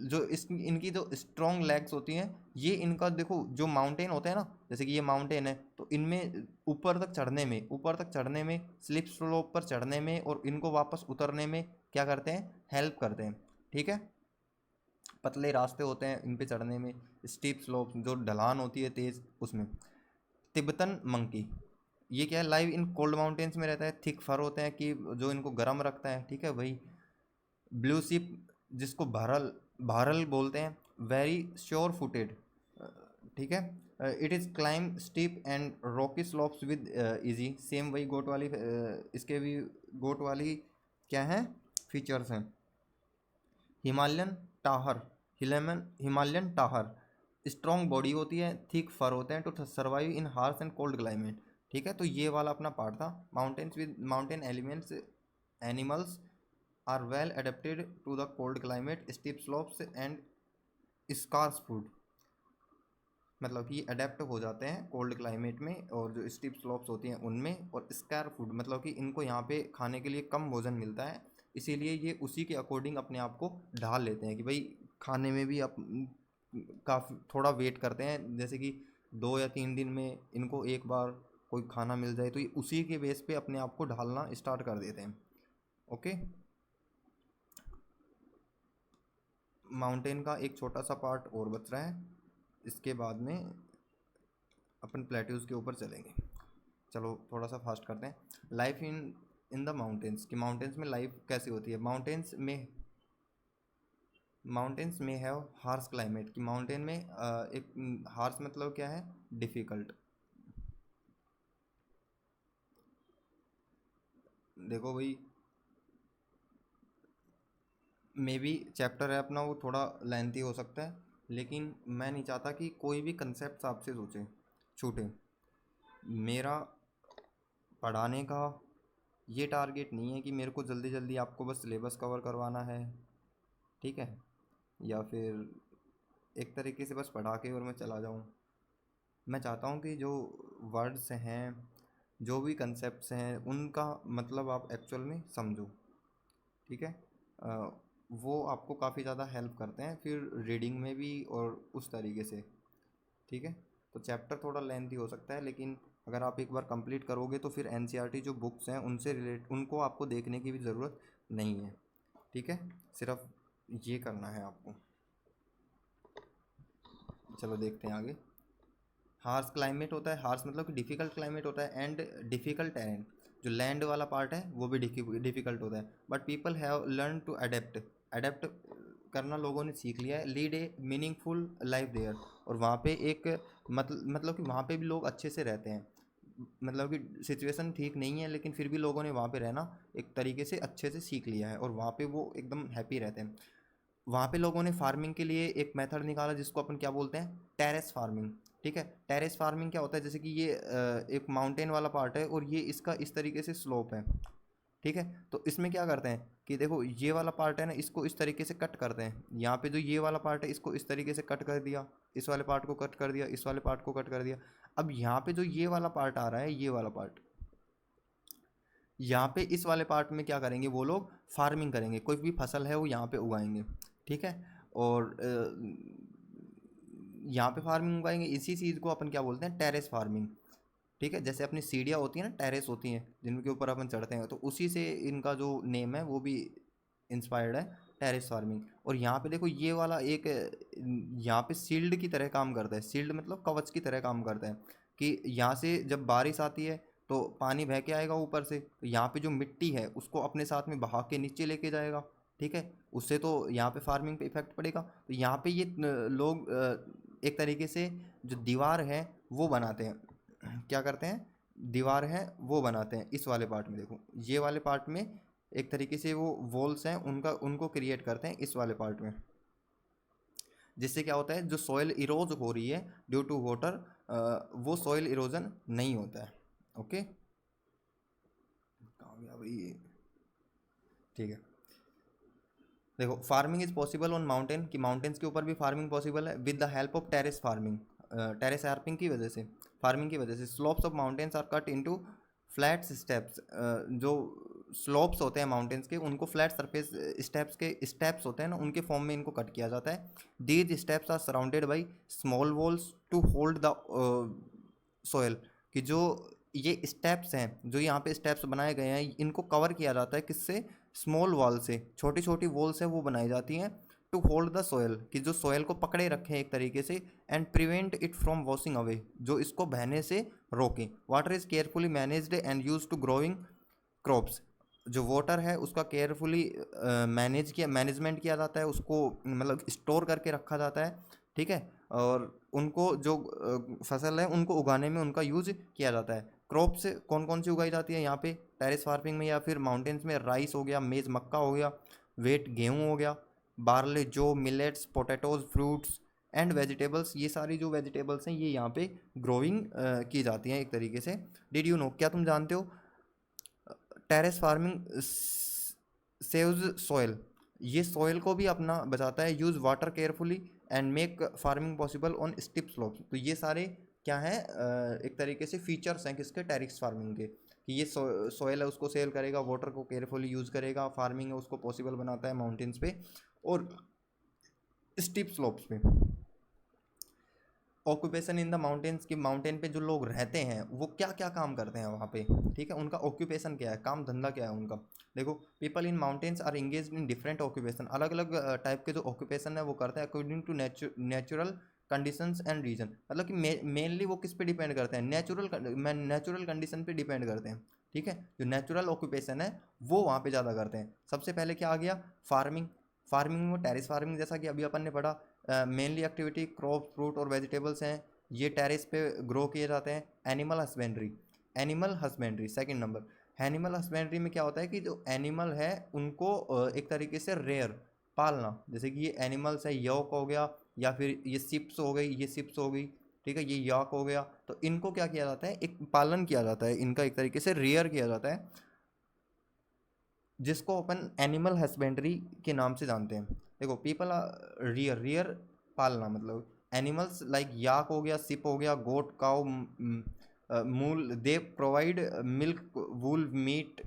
जो इस इनकी जो स्ट्रॉन्ग लेग्स होती हैं, ये इनका देखो जो माउंटेन होते हैं ना, जैसे कि ये माउंटेन है, तो इनमें ऊपर तक चढ़ने में स्लिप स्लोप पर चढ़ने में और इनको वापस उतरने में क्या करते हैं, हेल्प करते हैं, ठीक है। पतले रास्ते होते हैं इन पे चढ़ने में, स्टीप स्लोप जो ढलान होती है तेज़, उसमें। तिब्बतन मंकी, ये क्या है, लाइव इन कोल्ड माउंटेन्स में रहता है, थिक फर होते हैं कि जो इनको गर्म रखता है, ठीक है वही। ब्लू शिप, जिसको भारल भारल बोलते हैं, वेरी श्योर फुटेड, ठीक है। It is climb steep and Rocky slopes with easy, same वही गोट वाली इसके भी गोट वाली क्या है, फीचर्स हैं। Himalayan tahr, Himalayan tahr, strong body होती है, थिक फर होते हैं to survive in harsh and cold climate, ठीक है। तो ये वाला अपना पार्ट था। Mountains with mountain elements, animals are well adapted to the cold climate, steep slopes and scarce food, मतलब कि अडेप्ट हो जाते हैं कोल्ड क्लाइमेट में और जो स्टीप स्लोप्स होती हैं उनमें, और स्कार फूड मतलब कि इनको यहाँ पे खाने के लिए कम भोजन मिलता है, इसीलिए ये उसी के अकॉर्डिंग अपने आप को ढाल लेते हैं कि भाई खाने में भी आप काफ़ी थोड़ा वेट करते हैं, जैसे कि 2 या 3 दिन में इनको एक बार कोई खाना मिल जाए, तो ये उसी के बेस पे अपने आप को ढालना स्टार्ट कर देते हैं, ओके। माउंटेन का एक छोटा सा पार्ट और बच रहा है, इसके बाद में अपन प्लेट्यूज के ऊपर चलेंगे। चलो थोड़ा सा फास्ट करते हैं। Life in in the mountains, कि माउंटेन्स में लाइफ कैसी होती है। माउंटेन्स में हैव हार्श क्लाइमेट, कि माउंटेन में एक हार्श मतलब क्या है, डिफ़िकल्ट। देखो भाई, मे बी चैप्टर है अपना वो थोड़ा लेंथी हो सकता है, लेकिन मैं नहीं चाहता कि कोई भी कंसेप्ट आपसे सोचे छूटे। मेरा पढ़ाने का ये टारगेट नहीं है कि मेरे को जल्दी जल्दी आपको बस सिलेबस कवर करवाना है, ठीक है, या फिर एक तरीके से बस पढ़ा के और मैं चला जाऊँ। मैं चाहता हूँ कि जो वर्ड्स हैं, जो भी कंसेप्ट्स हैं, उनका मतलब आप एक्चुअल में समझो, ठीक है। अ, वो आपको काफ़ी ज़्यादा हेल्प करते हैं फिर रीडिंग में भी और उस तरीके से, ठीक है। तो चैप्टर थोड़ा लेंथी हो सकता है, लेकिन अगर आप एक बार कंप्लीट करोगे तो फिर एनसीईआरटी जो बुक्स हैं उनसे रिलेट उनको आपको देखने की भी ज़रूरत नहीं है, ठीक है। सिर्फ ये करना है आपको। चलो देखते हैं आगे। हार्श क्लाइमेट होता है, हार्श मतलब कि डिफ़िकल्ट क्लाइमेट होता है, एंड डिफ़िकल्ट टेरेन, जो लैंड वाला पार्ट है वो भी डिफ़िकल्ट होता है, but people have learn to adapt, adapt करना लोगों ने सीख लिया है। Lead a meaningful life there, और वहाँ पे एक मतलब कि वहाँ पे भी लोग अच्छे से रहते हैं, मतलब कि सिचुएशन ठीक नहीं है लेकिन फिर भी लोगों ने वहाँ पे रहना एक तरीके से अच्छे से सीख लिया है, और वहाँ पे वो एकदम हैप्पी रहते हैं। वहाँ पे लोगों ने फार्मिंग के लिए एक मेथड निकाला जिसको अपन क्या बोलते हैं, टेरेस फार्मिंग, ठीक है। टेरेस फार्मिंग क्या होता है, जैसे कि ये एक माउंटेन वाला पार्ट है और ये इसका इस तरीके से स्लोप है, ठीक है। तो इसमें क्या करते हैं कि देखो ये वाला पार्ट है ना, इसको इस तरीके से कट करते हैं, यहाँ पे जो ये वाला पार्ट है इसको इस तरीके से कट कर दिया, इस वाले पार्ट को कट कर दिया, इस वाले पार्ट को कट कर दिया। अब यहाँ पे जो ये वाला पार्ट आ रहा है, ये वाला पार्ट, यहाँ पे इस वाले पार्ट में क्या करेंगे वो लोग, फार्मिंग करेंगे, कोई भी फसल है वो यहाँ पे उगाएंगे, ठीक है। और यहाँ पे फार्मिंग उगाएंगे, इसी चीज़ को अपन क्या बोलते हैं, टेरेस फार्मिंग। ठीक है, जैसे अपनी सीढ़ियाँ होती हैं ना, टेरेस होती हैं जिनके ऊपर अपन चढ़ते हैं, तो उसी से इनका जो नेम है वो भी इंस्पायर्ड है, टेरेस फार्मिंग। और यहाँ पे देखो ये वाला एक यहाँ पे शील्ड की तरह काम करता है, शील्ड मतलब कवच की तरह काम करता है, कि यहाँ से जब बारिश आती है तो पानी बह के आएगा ऊपर से, तो यहाँ पे जो मिट्टी है उसको अपने साथ में बहा के नीचे लेके जाएगा। ठीक है, उससे तो यहाँ पे फार्मिंग पे इफेक्ट पड़ेगा। तो यहाँ पे ये लोग एक तरीके से जो दीवार है वो बनाते हैं, क्या करते हैं, दीवार है वो बनाते हैं। इस वाले पार्ट में देखो, ये वाले पार्ट में एक तरीके से वो वॉल्स हैं उनका, उनको क्रिएट करते हैं इस वाले पार्ट में, जिससे क्या होता है, जो सॉइल इरोज हो रही है ड्यू टू वाटर, वो सॉइल इरोजन नहीं होता है। ओके, कहाँ गया भाई, ठीक है। देखो, farming is possible on mountain, कि माउंटेन्स के ऊपर भी फार्मिंग पॉसिबल है with the help of terrace farming. Terrace farming की वजह से, फार्मिंग की वजह से, slopes of mountains are cut into flat steps. जो स्लोप्स होते हैं माउंटेन्स के, उनको फ्लैट सरफेस स्टेप्स के स्टेप्स होते हैं ना, उनके फॉर्म में इनको कट किया जाता है। These steps are surrounded by small walls to hold the soil, कि जो ये स्टेप्स हैं, जो यहाँ पे स्टेप्स बनाए गए हैं, इनको कवर किया जाता है किससे, स्मॉल वॉल से, छोटी छोटी वॉल्स हैं वो बनाई जाती हैं, टू होल्ड द सोयल, कि जो सोयल को पकड़े रखें एक तरीके से, and prevent it from washing away, जो इसको बहने से रोकें। Water is carefully managed and use to growing crops, जो वाटर है उसका केयरफुली मैनेजमेंट किया जाता है, उसको मतलब स्टोर करके रखा जाता है। ठीक है, और उनको जो फसल है उनको उगाने में उनका यूज किया जाता है। क्रॉप्स कौन कौन सी उगाई जाती है यहाँ पे टेरेस फार्मिंग में या फिर माउंटेन्स में, राइस हो गया, मेज़ मक्का हो गया, वेट गेहूँ हो गया, बार्ले जो, millets, potatoes, fruits and vegetables, ये सारी जो वेजिटेबल्स हैं ये यहाँ पे ग्रोइंग की जाती हैं एक तरीके से। डिड यू नो, क्या तुम जानते हो, टेरेस फार्मिंग सेव्स सॉइल, ये सॉइल को भी अपना बचाता है, use water carefully and make farming possible on steep slopes. तो ये सारे क्या हैं, एक तरीके से फीचर्स हैं किसके, टेरेस फार्मिंग के, कि ये सॉइल है उसको सेल करेगा, वाटर को केयरफुली यूज़ करेगा, फार्मिंग है उसको पॉसिबल बनाता है माउंटेन्स पे और स्टीप स्लोप्स पे। ऑक्यूपेशन इन द माउंटेन्स, की माउंटेन पे जो लोग रहते हैं वो क्या क्या काम करते हैं वहाँ पे, ठीक है, उनका ऑक्यूपेशन क्या है, काम धंधा क्या है उनका। देखो, people in mountains are engage in different occupation, अलग अलग टाइप के जो ऑक्यूपेशन है वो करते हैं according to natural conditions and region, मतलब कि मेनली वो किस पे डिपेंड करते हैं, नेचुरल कंडीशन पे डिपेंड करते हैं। ठीक है, जो नेचुरल ऑक्यूपेशन है वो वहाँ पे ज़्यादा करते हैं। सबसे पहले क्या आ गया, फार्मिंग। फार्मिंग में टेरिस फार्मिंग, जैसा कि अभी अपन ने पढ़ा, मेनली एक्टिविटी क्रॉप, फ्रूट और वेजिटेबल्स हैं, ये टेरेस पे ग्रो किए जाते हैं। Animal husbandry, animal husbandry second number. Animal husbandry में क्या होता है कि जो एनिमल है उनको एक तरीके से रेयर पालना, जैसे कि ये एनिमल्स है, यॉक हो गया, या फिर ये सिप्स हो गई, ये सिप्स हो गई, ठीक है, ये यॉक हो गया, तो इनको क्या किया जाता है, एक पालन किया जाता है, इनका एक तरीके से रेयर किया जाता है, जिसको अपन एनिमल हस्बेंड्री के नाम से जानते हैं। देखो, पीपल रियर, रियर पालना मतलब एनिमल्स लाइक याक हो गया, सिप हो गया, goat, cow, mule, they provide milk, wool, meat,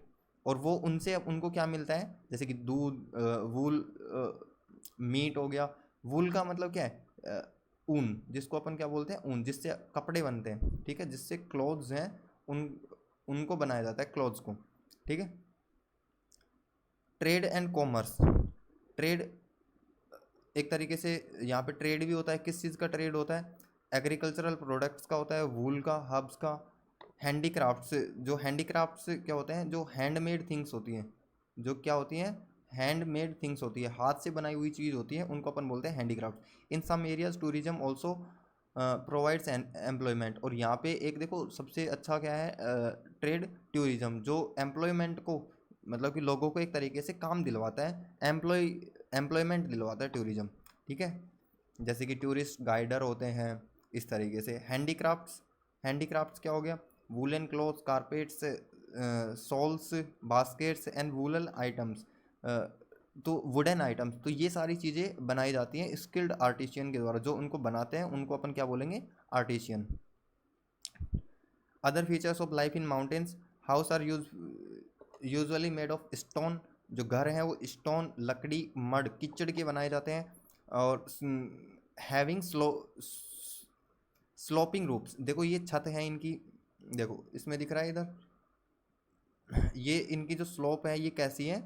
और वो उनसे उनको क्या मिलता है, जैसे कि दूध, वूल, मीट हो गया। वूल का मतलब क्या है, ऊन, जिसको अपन क्या बोलते हैं, ऊन, जिससे कपड़े बनते हैं, ठीक है, जिससे क्लोथ्स हैं उन उनको बनाया जाता है, क्लोथ्स को। ठीक है, ट्रेड एंड कॉमर्स। ट्रेड एक तरीके से यहाँ पे ट्रेड भी होता है, किस चीज़ का ट्रेड होता है, एग्रीकल्चरल प्रोडक्ट्स का होता है, वूल का, हर्ब्स का। हैंडीक्राफ्ट्स, जो हैंडीक्राफ्ट्स क्या होते हैं, जो हैंडमेड थिंग्स होती हैं, जो क्या होती हैं, हैंडमेड थिंग्स होती है, हाथ से बनाई हुई चीज़ होती है, उनको अपन बोलते हैं handicraft. In some areas tourism also provides employment, और यहाँ पे एक देखो सबसे अच्छा क्या है, ट्रेड, टूरिज्म, जो एम्प्लॉयमेंट को मतलब कि लोगों को एक तरीके से काम दिलवाता है, एम्प्लॉयमेंट दिलवाता है टूरिज्म। ठीक है, जैसे कि टूरिस्ट गाइडर होते हैं, इस तरीके से। हैंडीक्राफ्ट्स, हैंडीक्राफ्ट्स क्या हो गया, woollen clothes, carpets, souls, baskets and woollen items, तो वुडन आइटम्स, तो ये सारी चीज़ें बनाई जाती हैं स्किल्ड आर्टिशियन के द्वारा, जो उनको बनाते हैं उनको अपन क्या बोलेंगे, artisan. Other features of life in mountains, house are usually made of stone, जो घर हैं वो स्टोन, लकड़ी, मड, कीचड़ के बनाए जाते हैं, और हैविंग स्लोपिंग रूप्स, देखो ये छत है इनकी, देखो इसमें दिख रहा है इधर, ये इनकी जो स्लोप है ये कैसी है,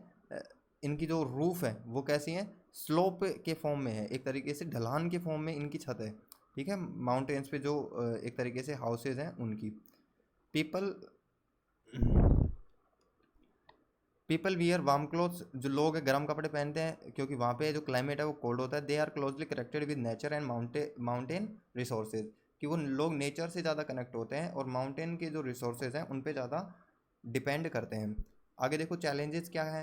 इनकी जो रूफ है वो कैसी है, स्लोप के फॉर्म में है, एक तरीके से ढलान के फॉर्म में इनकी छत है, ठीक है। माउंटेन्स पे जो एक तरीके से हाउसेज हैं उनकी। People people wear warm clothes, जो लोग गर्म कपड़े पहनते हैं क्योंकि वहाँ पे जो क्लाइमेट है वो कोल्ड होता है। They are closely connected with nature and mountain resources, कि वो लोग नेचर से ज़्यादा कनेक्ट होते हैं और माउंटेन के जो रिसोर्सेज हैं उन पे ज़्यादा डिपेंड करते हैं। आगे देखो चैलेंजेस क्या है।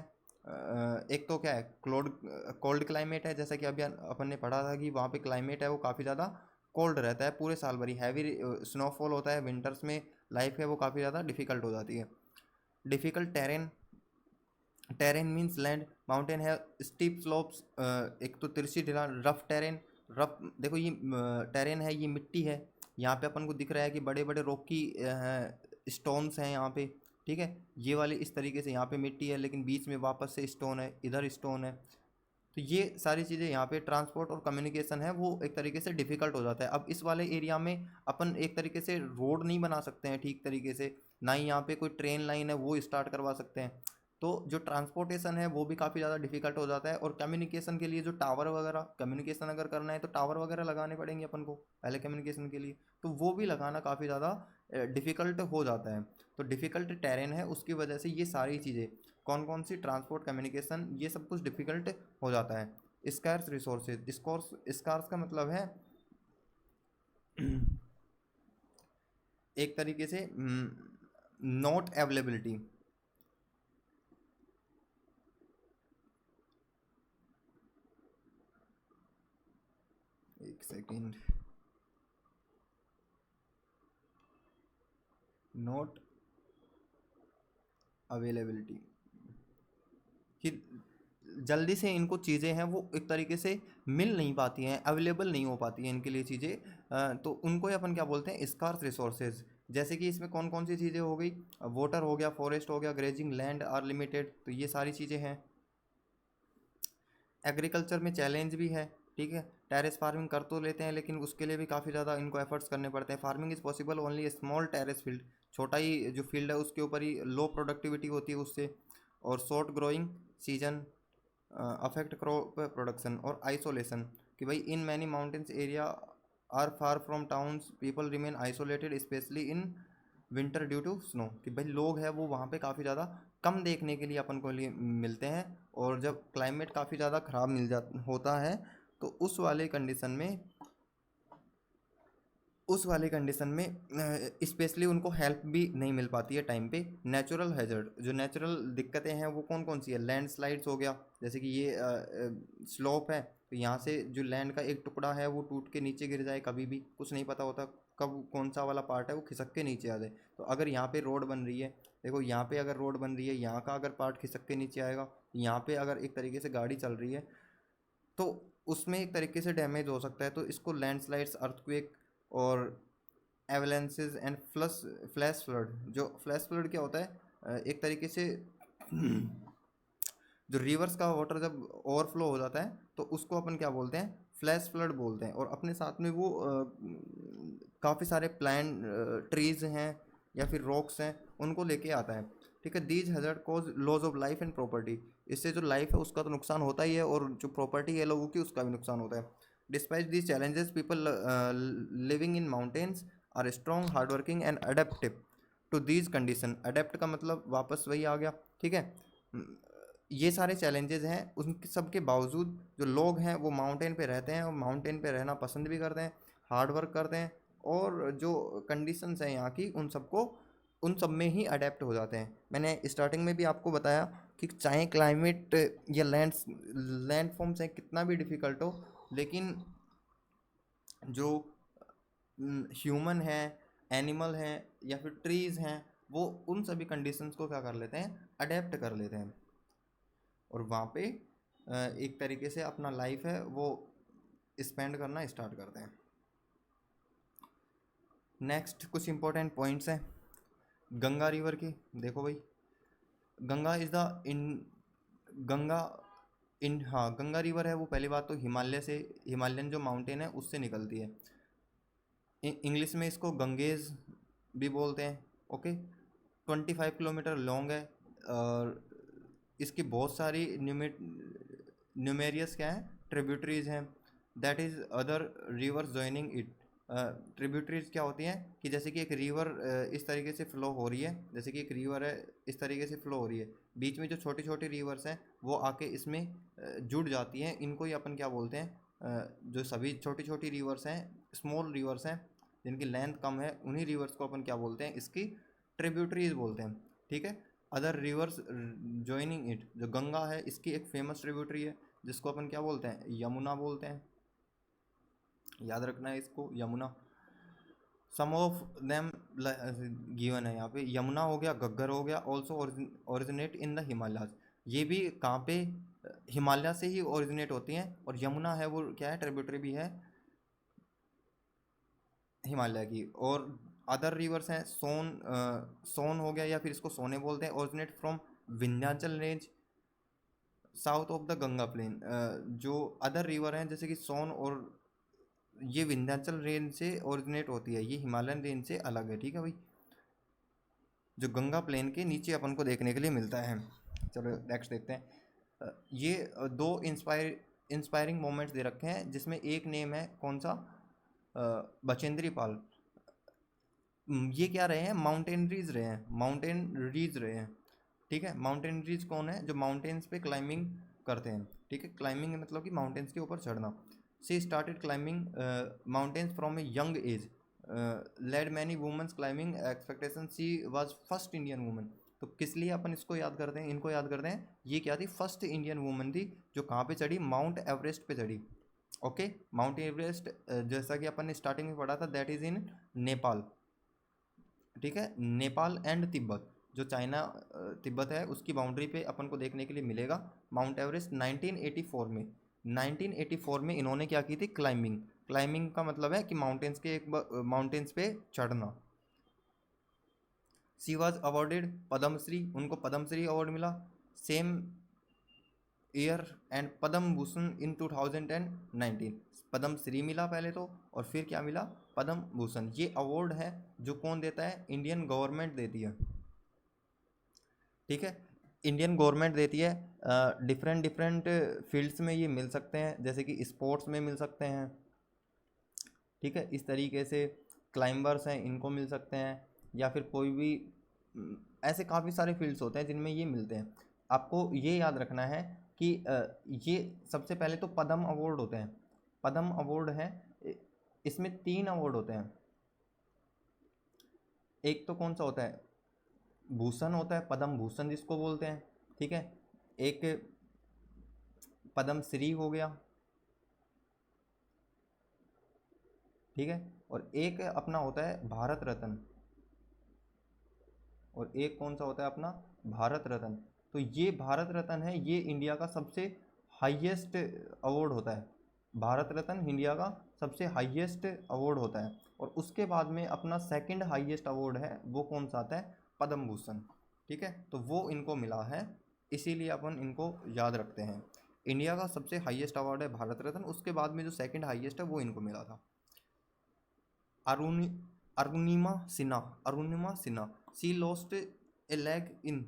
एक तो क्या है, कोल्ड क्लाइमेट है, जैसा कि अभी अपन ने पढ़ा था कि वहाँ पे क्लाइमेट है वो काफ़ी ज़्यादा कोल्ड रहता है पूरे साल भरी, हैवी स्नोफॉल होता है विंटर्स में, लाइफ है वो काफ़ी ज़्यादा डिफ़िकल्ट हो जाती है। Difficult terrain, terrain means land, mountain है स्टीप स्लोप्स, एक तो तिरछी ढलान, रफ टेरेन, रफ देखो ये टेरेन है, ये मिट्टी है, यहाँ पे अपन को दिख रहा है कि बड़े बड़े रॉकी स्टोन्स हैं यहाँ पे, ठीक है। ये वाली इस तरीके से यहाँ पे मिट्टी है लेकिन बीच में वापस से स्टोन है, इधर स्टोन है, तो ये सारी चीज़ें यहाँ पे ट्रांसपोर्ट और कम्युनिकेशन है वो एक तरीके से डिफ़िकल्ट हो जाता है। अब इस वाले एरिया में अपन एक तरीके से रोड नहीं बना सकते हैं ठीक तरीके से, ना ही यहाँ पे कोई ट्रेन लाइन है वो स्टार्ट करवा सकते हैं, तो जो ट्रांसपोर्टेशन है वो भी काफ़ी ज़्यादा डिफ़िकल्ट हो जाता है। और कम्युनिकेशन के लिए जो टावर वगैरह, कम्युनिकेशन अगर करना है तो टावर वगैरह लगाने पड़ेंगे अपन को पहले कम्युनिकेशन के लिए, तो वो भी लगाना काफ़ी ज़्यादा डिफ़िकल्ट हो जाता है। तो डिफ़िकल्ट टेरेन है उसकी वजह से ये सारी चीज़ें, कौन कौन सी, ट्रांसपोर्ट, कम्युनिकेशन, ये सब कुछ डिफ़िकल्ट हो जाता है। स्कार्स रिसोर्सेज, स्कार्स का मतलब है एक तरीके से नॉट अवेलेबिलिटी। एक सेकेंड, नॉट अवेलेबिलिटी, कि जल्दी से इनको चीज़ें हैं वो एक तरीके से मिल नहीं पाती हैं, अवेलेबल नहीं हो पाती हैं इनके लिए चीज़ें, तो उनको ही अपन क्या बोलते हैं, स्कार्स रिसोर्सेज। जैसे कि इसमें कौन कौन सी चीज़ें हो गई, वाटर हो गया, फॉरेस्ट हो गया, ग्रेजिंग लैंड आर लिमिटेड, तो ये सारी चीज़ें हैं। एग्रीकल्चर में चैलेंज भी है, ठीक है। टेरेस फार्मिंग कर तो लेते हैं लेकिन उसके लिए भी काफ़ी ज़्यादा इनको एफर्ट्स करने पड़ते हैं। Farming is possible only small terrace field, छोटा ही जो फील्ड है उसके ऊपर ही लो प्रोडक्टिविटी होती है उससे। और short growing season affect crop production. और आइसोलेशन, कि भाई in many mountains area are far from towns, people remain isolated specially in winter due to snow, कि भाई लोग हैं वो वहाँ पे काफ़ी ज़्यादा कम देखने के लिए अपन को लिए मिलते हैं। और जब क्लाइमेट काफ़ी ज़्यादा ख़राब होता है तो उस वाले कंडीशन में स्पेशली उनको हेल्प भी नहीं मिल पाती है टाइम पे। नेचुरल हैज़र्ड, जो नेचुरल दिक्कतें हैं वो कौन कौन सी है, लैंडस्लाइड्स हो गया, जैसे कि ये स्लोप है तो यहाँ से जो लैंड का एक टुकड़ा है वो टूट के नीचे गिर जाए, कभी भी कुछ नहीं पता होता कब कौन सा वाला पार्ट है वो खिसक के नीचे आ जाए। तो अगर यहाँ पे रोड बन रही है, देखो यहाँ पे अगर रोड बन रही है, यहाँ का अगर पार्ट खिसक के नीचे आएगा, यहाँ पे अगर एक तरीके से गाड़ी चल रही है तो उसमें एक तरीके से डैमेज हो सकता है। तो इसको लैंडस्लाइड्स, अर्थक्वेक और एवलेंसेज एंड फ्लैश फ्लड, जो फ्लैश फ्लड क्या होता है, एक तरीके से जो रिवर्स का वाटर जब ओवरफ्लो हो जाता है तो उसको अपन क्या बोलते हैं, फ्लैश फ्लड बोलते हैं। और अपने साथ में वो काफ़ी सारे प्लांट ट्रीज हैं या फिर रॉक्स हैं उनको लेके आता है, ठीक है। These hazard cause loss of life and property, इससे जो लाइफ है उसका तो नुकसान होता ही है और जो प्रॉपर्टी है लोगों की उसका भी नुकसान होता है। Despite these challenges people living in mountains are strong, hardworking and adaptive to these condition. Adapt का मतलब वापस वही आ गया, ठीक है। ये सारे चैलेंजेस हैं, उन सब के बावजूद जो लोग हैं वो माउंटेन पे रहते हैं और माउंटेन पे रहना पसंद भी करते हैं, हार्ड वर्क करते हैं और जो कंडीशंस हैं यहाँ की उन सब में ही अडेप्ट हो जाते हैं। मैंने स्टार्टिंग में भी आपको बताया कि चाहे क्लाइमेट या लैंड फॉर्म्स हैं कितना भी डिफ़िकल्ट हो, लेकिन जो ह्यूमन है, एनिमल हैं या फिर ट्रीज़ हैं, वो उन सभी कंडीशंस को क्या कर लेते हैं, अडेप्ट कर लेते हैं और वहाँ पे एक तरीके से अपना लाइफ है वो स्पेंड करना स्टार्ट करते हैं। नेक्स्ट कुछ इंपॉर्टेंट पॉइंट्स हैं गंगा रिवर के। देखो भाई, Ganga is the in Ganga in हाँ, गंगा रिवर है वो पहली बात तो हिमालय से, हिमालयन जो माउंटेन है उससे निकलती है। इंग्लिश में इसको गंगेज भी बोलते हैं। ओके, 25 किलोमीटर लॉन्ग है और इसकी बहुत सारी न्यूमेरियस क्या है ट्रिब्यूटरीज हैं, that is other rivers joining it. Tributaries क्या होती हैं कि जैसे कि एक रिवर इस तरीके से फ्लो हो रही है, जैसे कि एक रिवर है इस तरीके से फ्लो हो रही है, बीच में जो छोटी छोटी रिवर्स हैं वो आके इसमें जुड़ जाती हैं, इनको ही अपन क्या बोलते हैं, जो सभी छोटी छोटी रिवर्स हैं, स्मॉल रिवर्स हैं जिनकी लेंथ कम है, उन्हीं रिवर्स को अपन क्या बोलते हैं, इसकी ट्रिब्यूटरीज बोलते हैं। ठीक है, अदर रिवर्स जॉइनिंग इट, जो गंगा है इसकी एक फेमस ट्रिब्यूटरी है जिसको अपन क्या बोलते हैं, यमुना बोलते हैं, याद रखना है इसको, यमुना। सम ऑफ देम गिवन है यहाँ पे, यमुना हो गया, घग्गर हो गया, also originate in the Himalayas, ये भी कहाँ पे, हिमालय से ही ओरिजिनेट होती हैं, और यमुना है वो क्या है, ट्रिब्यूटरी भी है हिमालय की। और अदर रिवर्स हैं, सोन हो गया या फिर इसको सोने बोलते हैं, originate from Vindhyachal range south of the Ganga plain. जो अदर रिवर हैं जैसे कि सोन, और ये विंध्याचल रेंज से ओरिजिनेट होती है, ये हिमालयन रेंज से अलग है। ठीक है भाई, जो गंगा प्लेन के नीचे अपन को देखने के लिए मिलता है। चलो नेक्स्ट देखते हैं। ये दो इंस्पायरिंग मोमेंट्स दे रखे हैं, जिसमें एक नेम है कौन सा, बचेंद्री पाल। ये क्या रहे हैं, माउंटेनरीज रहे हैं, माउंटेनरीज रहे हैं। ठीक है, माउंटेनरीज कौन है, जो माउंटेन्स पे क्लाइंबिंग करते हैं। ठीक है, क्लाइंबिंग मतलब कि माउंटेन्स के ऊपर चढ़ना। She started climbing mountains from a young age, led many womens climbing expectation, she was first Indian woman. तो किस लिए अपन इसको याद करते हैं, इनको याद करते हैं, ये क्या थी, फर्स्ट इंडियन वुमन थी जो कहाँ पे चढ़ी, माउंट एवरेस्ट पे चढ़ी। ओके, माउंट एवरेस्ट जैसा कि अपन ने स्टार्टिंग में पढ़ा था, दैट इज़ इन नेपाल। ठीक है, नेपाल एंड तिब्बत, जो चाइना तिब्बत है उसकी बाउंड्री पे अपन को देखने के लिए मिलेगा माउंट एवरेस्ट। 1984 में, 1984 में इन्होंने क्या की थी, क्लाइंबिंग। क्लाइंबिंग का मतलब है कि माउंटेन्स के एक माउंटेन्स पे चढ़ना। सी वॉज अवॉर्डेड पद्मश्री, उनको पद्मश्री अवार्ड मिला same year, and Padma Bhushan इन 2019। पद्म श्री मिला पहले तो, और फिर क्या मिला, पद्म भूषण। ये अवार्ड है जो कौन देता है, इंडियन गवर्नमेंट देती है। ठीक है, इंडियन गवर्नमेंट देती है। डिफरेंट डिफरेंट फील्ड्स में ये मिल सकते हैं, जैसे कि स्पोर्ट्स में मिल सकते हैं। ठीक है, इस तरीके से क्लाइंबर्स हैं इनको मिल सकते हैं, या फिर कोई भी ऐसे काफ़ी सारे फील्ड्स होते हैं जिनमें ये मिलते हैं। आपको ये याद रखना है कि ये सबसे पहले तो पद्म अवार्ड होते हैं, पद्म अवार्ड है, इसमें 3 अवार्ड होते हैं। एक तो कौन सा होता है, भूषण होता है, पद्म भूषण जिसको बोलते हैं। ठीक है, एक पद्म श्री हो गया। ठीक है, और एक अपना होता है भारत रत्न, और एक कौन सा होता है अपना, भारत रत्न। तो ये भारत रत्न है, ये इंडिया का सबसे हाईएस्ट अवार्ड होता है। भारत रत्न इंडिया का सबसे हाईएस्ट अवार्ड होता है, और उसके बाद में अपना सेकंड हाईएस्ट अवार्ड है, वो कौन सा आता है, पद्म भूषण। ठीक है, तो वो इनको मिला है, इसीलिए अपन इनको याद रखते हैं। इंडिया का सबसे हाईएस्ट अवार्ड है भारत रत्न, उसके बाद में जो सेकंड हाईएस्ट है वो इनको मिला था। अरुणि Arunima Sinha, Arunima Sinha, she lost a leg in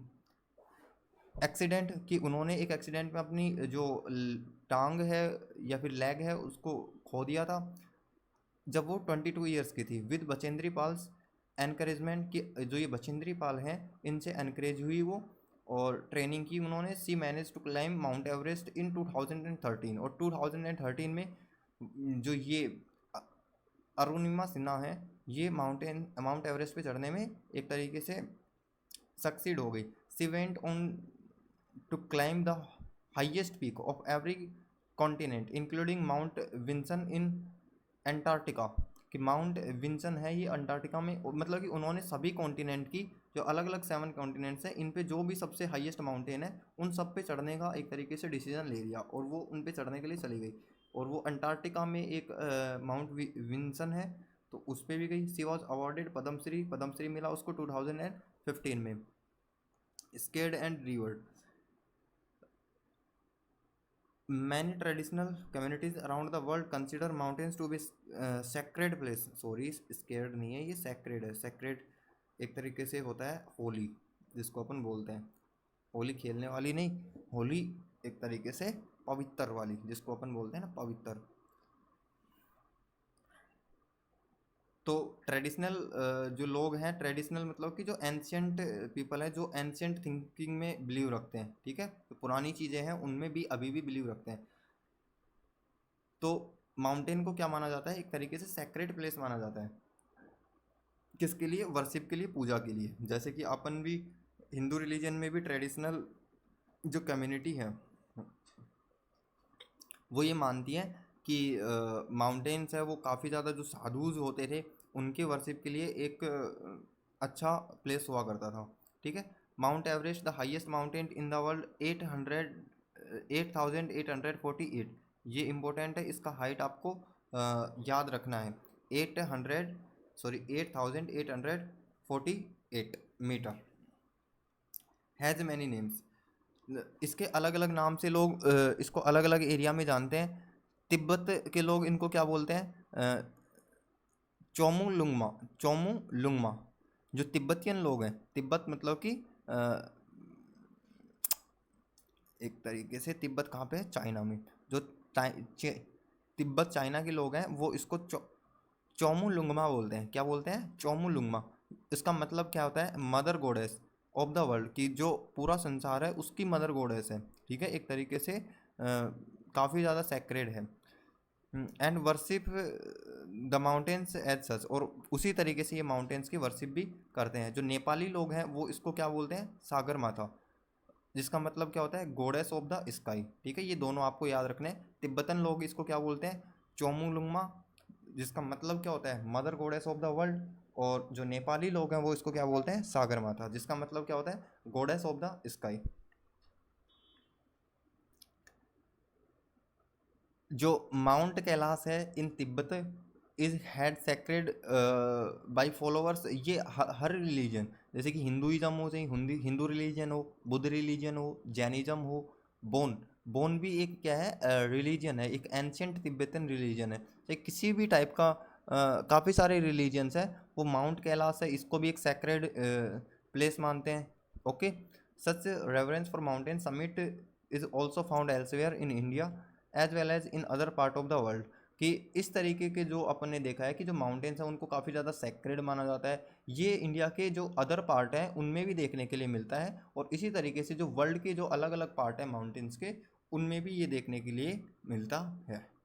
accident, कि उन्होंने एक एक्सीडेंट में अपनी जो टांग है या फिर लेग है उसको खो दिया था जब वो 22 ईयर्स की थी। विद बचेंद्री पाल्स एनकरेजमेंट, कि जो ये बचेंद्री पाल हैं इनसे एनकरेज हुई वो, और ट्रेनिंग की उन्होंने। She manage to climb Mount Everest in 2013, और 2013 में जो ये अरुणिमा सिन्हा है, ये माउंट एवरेस्ट पे चढ़ने में एक तरीके से सक्सीड हो गई। She went on to climb the highest peak of every continent including Mount Vinson in Antarctica, कि माउंट विंसन है ये अंटार्कटिका में, मतलब कि उन्होंने सभी कॉन्टिनेंट की, जो अलग अलग 7 कॉन्टिनेंट्स हैं, इन पे जो भी सबसे हाईएस्ट माउंटेन है उन सब पे चढ़ने का एक तरीके से डिसीजन ले लिया, और वो उन पे चढ़ने के लिए चली गई। और वो अंटार्कटिका में एक माउंट विंसन है, तो उस पर भी गई। She was awarded Padmashri, Padmashri मिला उसको 2015 में। Scared and revered, many traditional communities around the world consider mountains to be sacred place. Sorry, scared नहीं है, ये सेक्रेड है। सेक्रेड एक तरीके से होता है होली, जिसको अपन बोलते हैं। होली खेलने वाली नहीं, होली एक तरीके से पवित्र वाली, जिसको अपन बोलते हैं ना पवित्र। तो ट्रेडिशनल जो लोग हैं, ट्रेडिशनल मतलब कि जो एंशियंट पीपल है, जो एंशियंट थिंकिंग में बिलीव रखते हैं, ठीक है, तो पुरानी चीज़ें हैं उनमें भी अभी भी बिलीव रखते हैं। तो माउंटेन को क्या माना जाता है, एक तरीके से सेक्रेड प्लेस माना जाता है। किसके लिए? वर्शिप के लिए, पूजा के लिए। जैसे कि अपन भी हिंदू रिलीजन में भी ट्रेडिशनल जो कम्युनिटी है वो ये मानती है कि माउंटेन्स है वो काफ़ी ज़्यादा जो साधुज होते थे उनके वर्शिप के लिए एक अच्छा प्लेस हुआ करता था, ठीक है। Mount Everest the highest mountain in the world 8,848। ये इम्पोर्टेंट है, इसका हाइट आपको याद रखना है। 8,848 मीटर। Has many names. इसके अलग अलग नाम से लोग इसको अलग अलग एरिया में जानते हैं। तिब्बत के लोग इनको क्या बोलते हैं? चोमुलुंगमा। चोमुलुंगमा। जो तिब्बतियन लोग हैं, तिब्बत मतलब कि एक तरीके से तिब्बत कहाँ पे है? चाइना में। जो तिब्बत चाइना के लोग हैं वो इसको चोमुलुंगमा बोलते हैं। क्या बोलते हैं? चोमुलुंगमा। इसका मतलब क्या होता है? Mother goddess of the world, की जो पूरा संसार है उसकी मदर गॉडेस है, ठीक है। एक तरीके से काफ़ी ज़्यादा सेक्रेड है। And worship the mountains as such. और उसी तरीके से ये माउंटेन्स की वर्शिप भी करते हैं। जो नेपाली लोग हैं वो इसको क्या बोलते हैं? सागर माता, जिसका मतलब क्या होता है? गॉडेस ऑफ द स्काई, ठीक है। ये दोनों आपको याद रखने हैं। तिब्बतन लोग इसको क्या बोलते हैं? चोमुलुंगमा, जिसका मतलब क्या होता है? Mother goddess of the world. और जो नेपाली लोग हैं वो इसको क्या बोलते हैं? सागर माता, जिसका मतलब क्या होता है? Goddess of the sky. जो माउंट कैलाश है in Tibet is held sacred by followers. ये हर रिलीजन, जैसे कि हिंदुइज्म हो, चाहे हिंदू रिलीजन हो, बुद्ध रिलीजन हो, जैनिज्म हो, बोन बोन भी एक क्या है? रिलीजन है, एक एंशियंट तिब्बतन रिलीजन है। चाहे किसी भी टाइप का काफ़ी सारे रिलीजन्स हैं, वो माउंट कैलाश है इसको भी एक सेक्रेड प्लेस मानते हैं। Okay, such reverence for mountain summit is also found elsewhere in India as well as in other part of the world. कि इस तरीके के जो अपन ने देखा है कि जो माउंटेन्स हैं उनको काफ़ी ज़्यादा सेक्रेड माना जाता है। ये इंडिया के जो अदर पार्ट हैं उनमें भी देखने के लिए मिलता है, और इसी तरीके से जो वर्ल्ड के जो अलग अलग पार्ट हैं माउंटेन्स के, उनमें भी ये देखने के लिए मिलता है।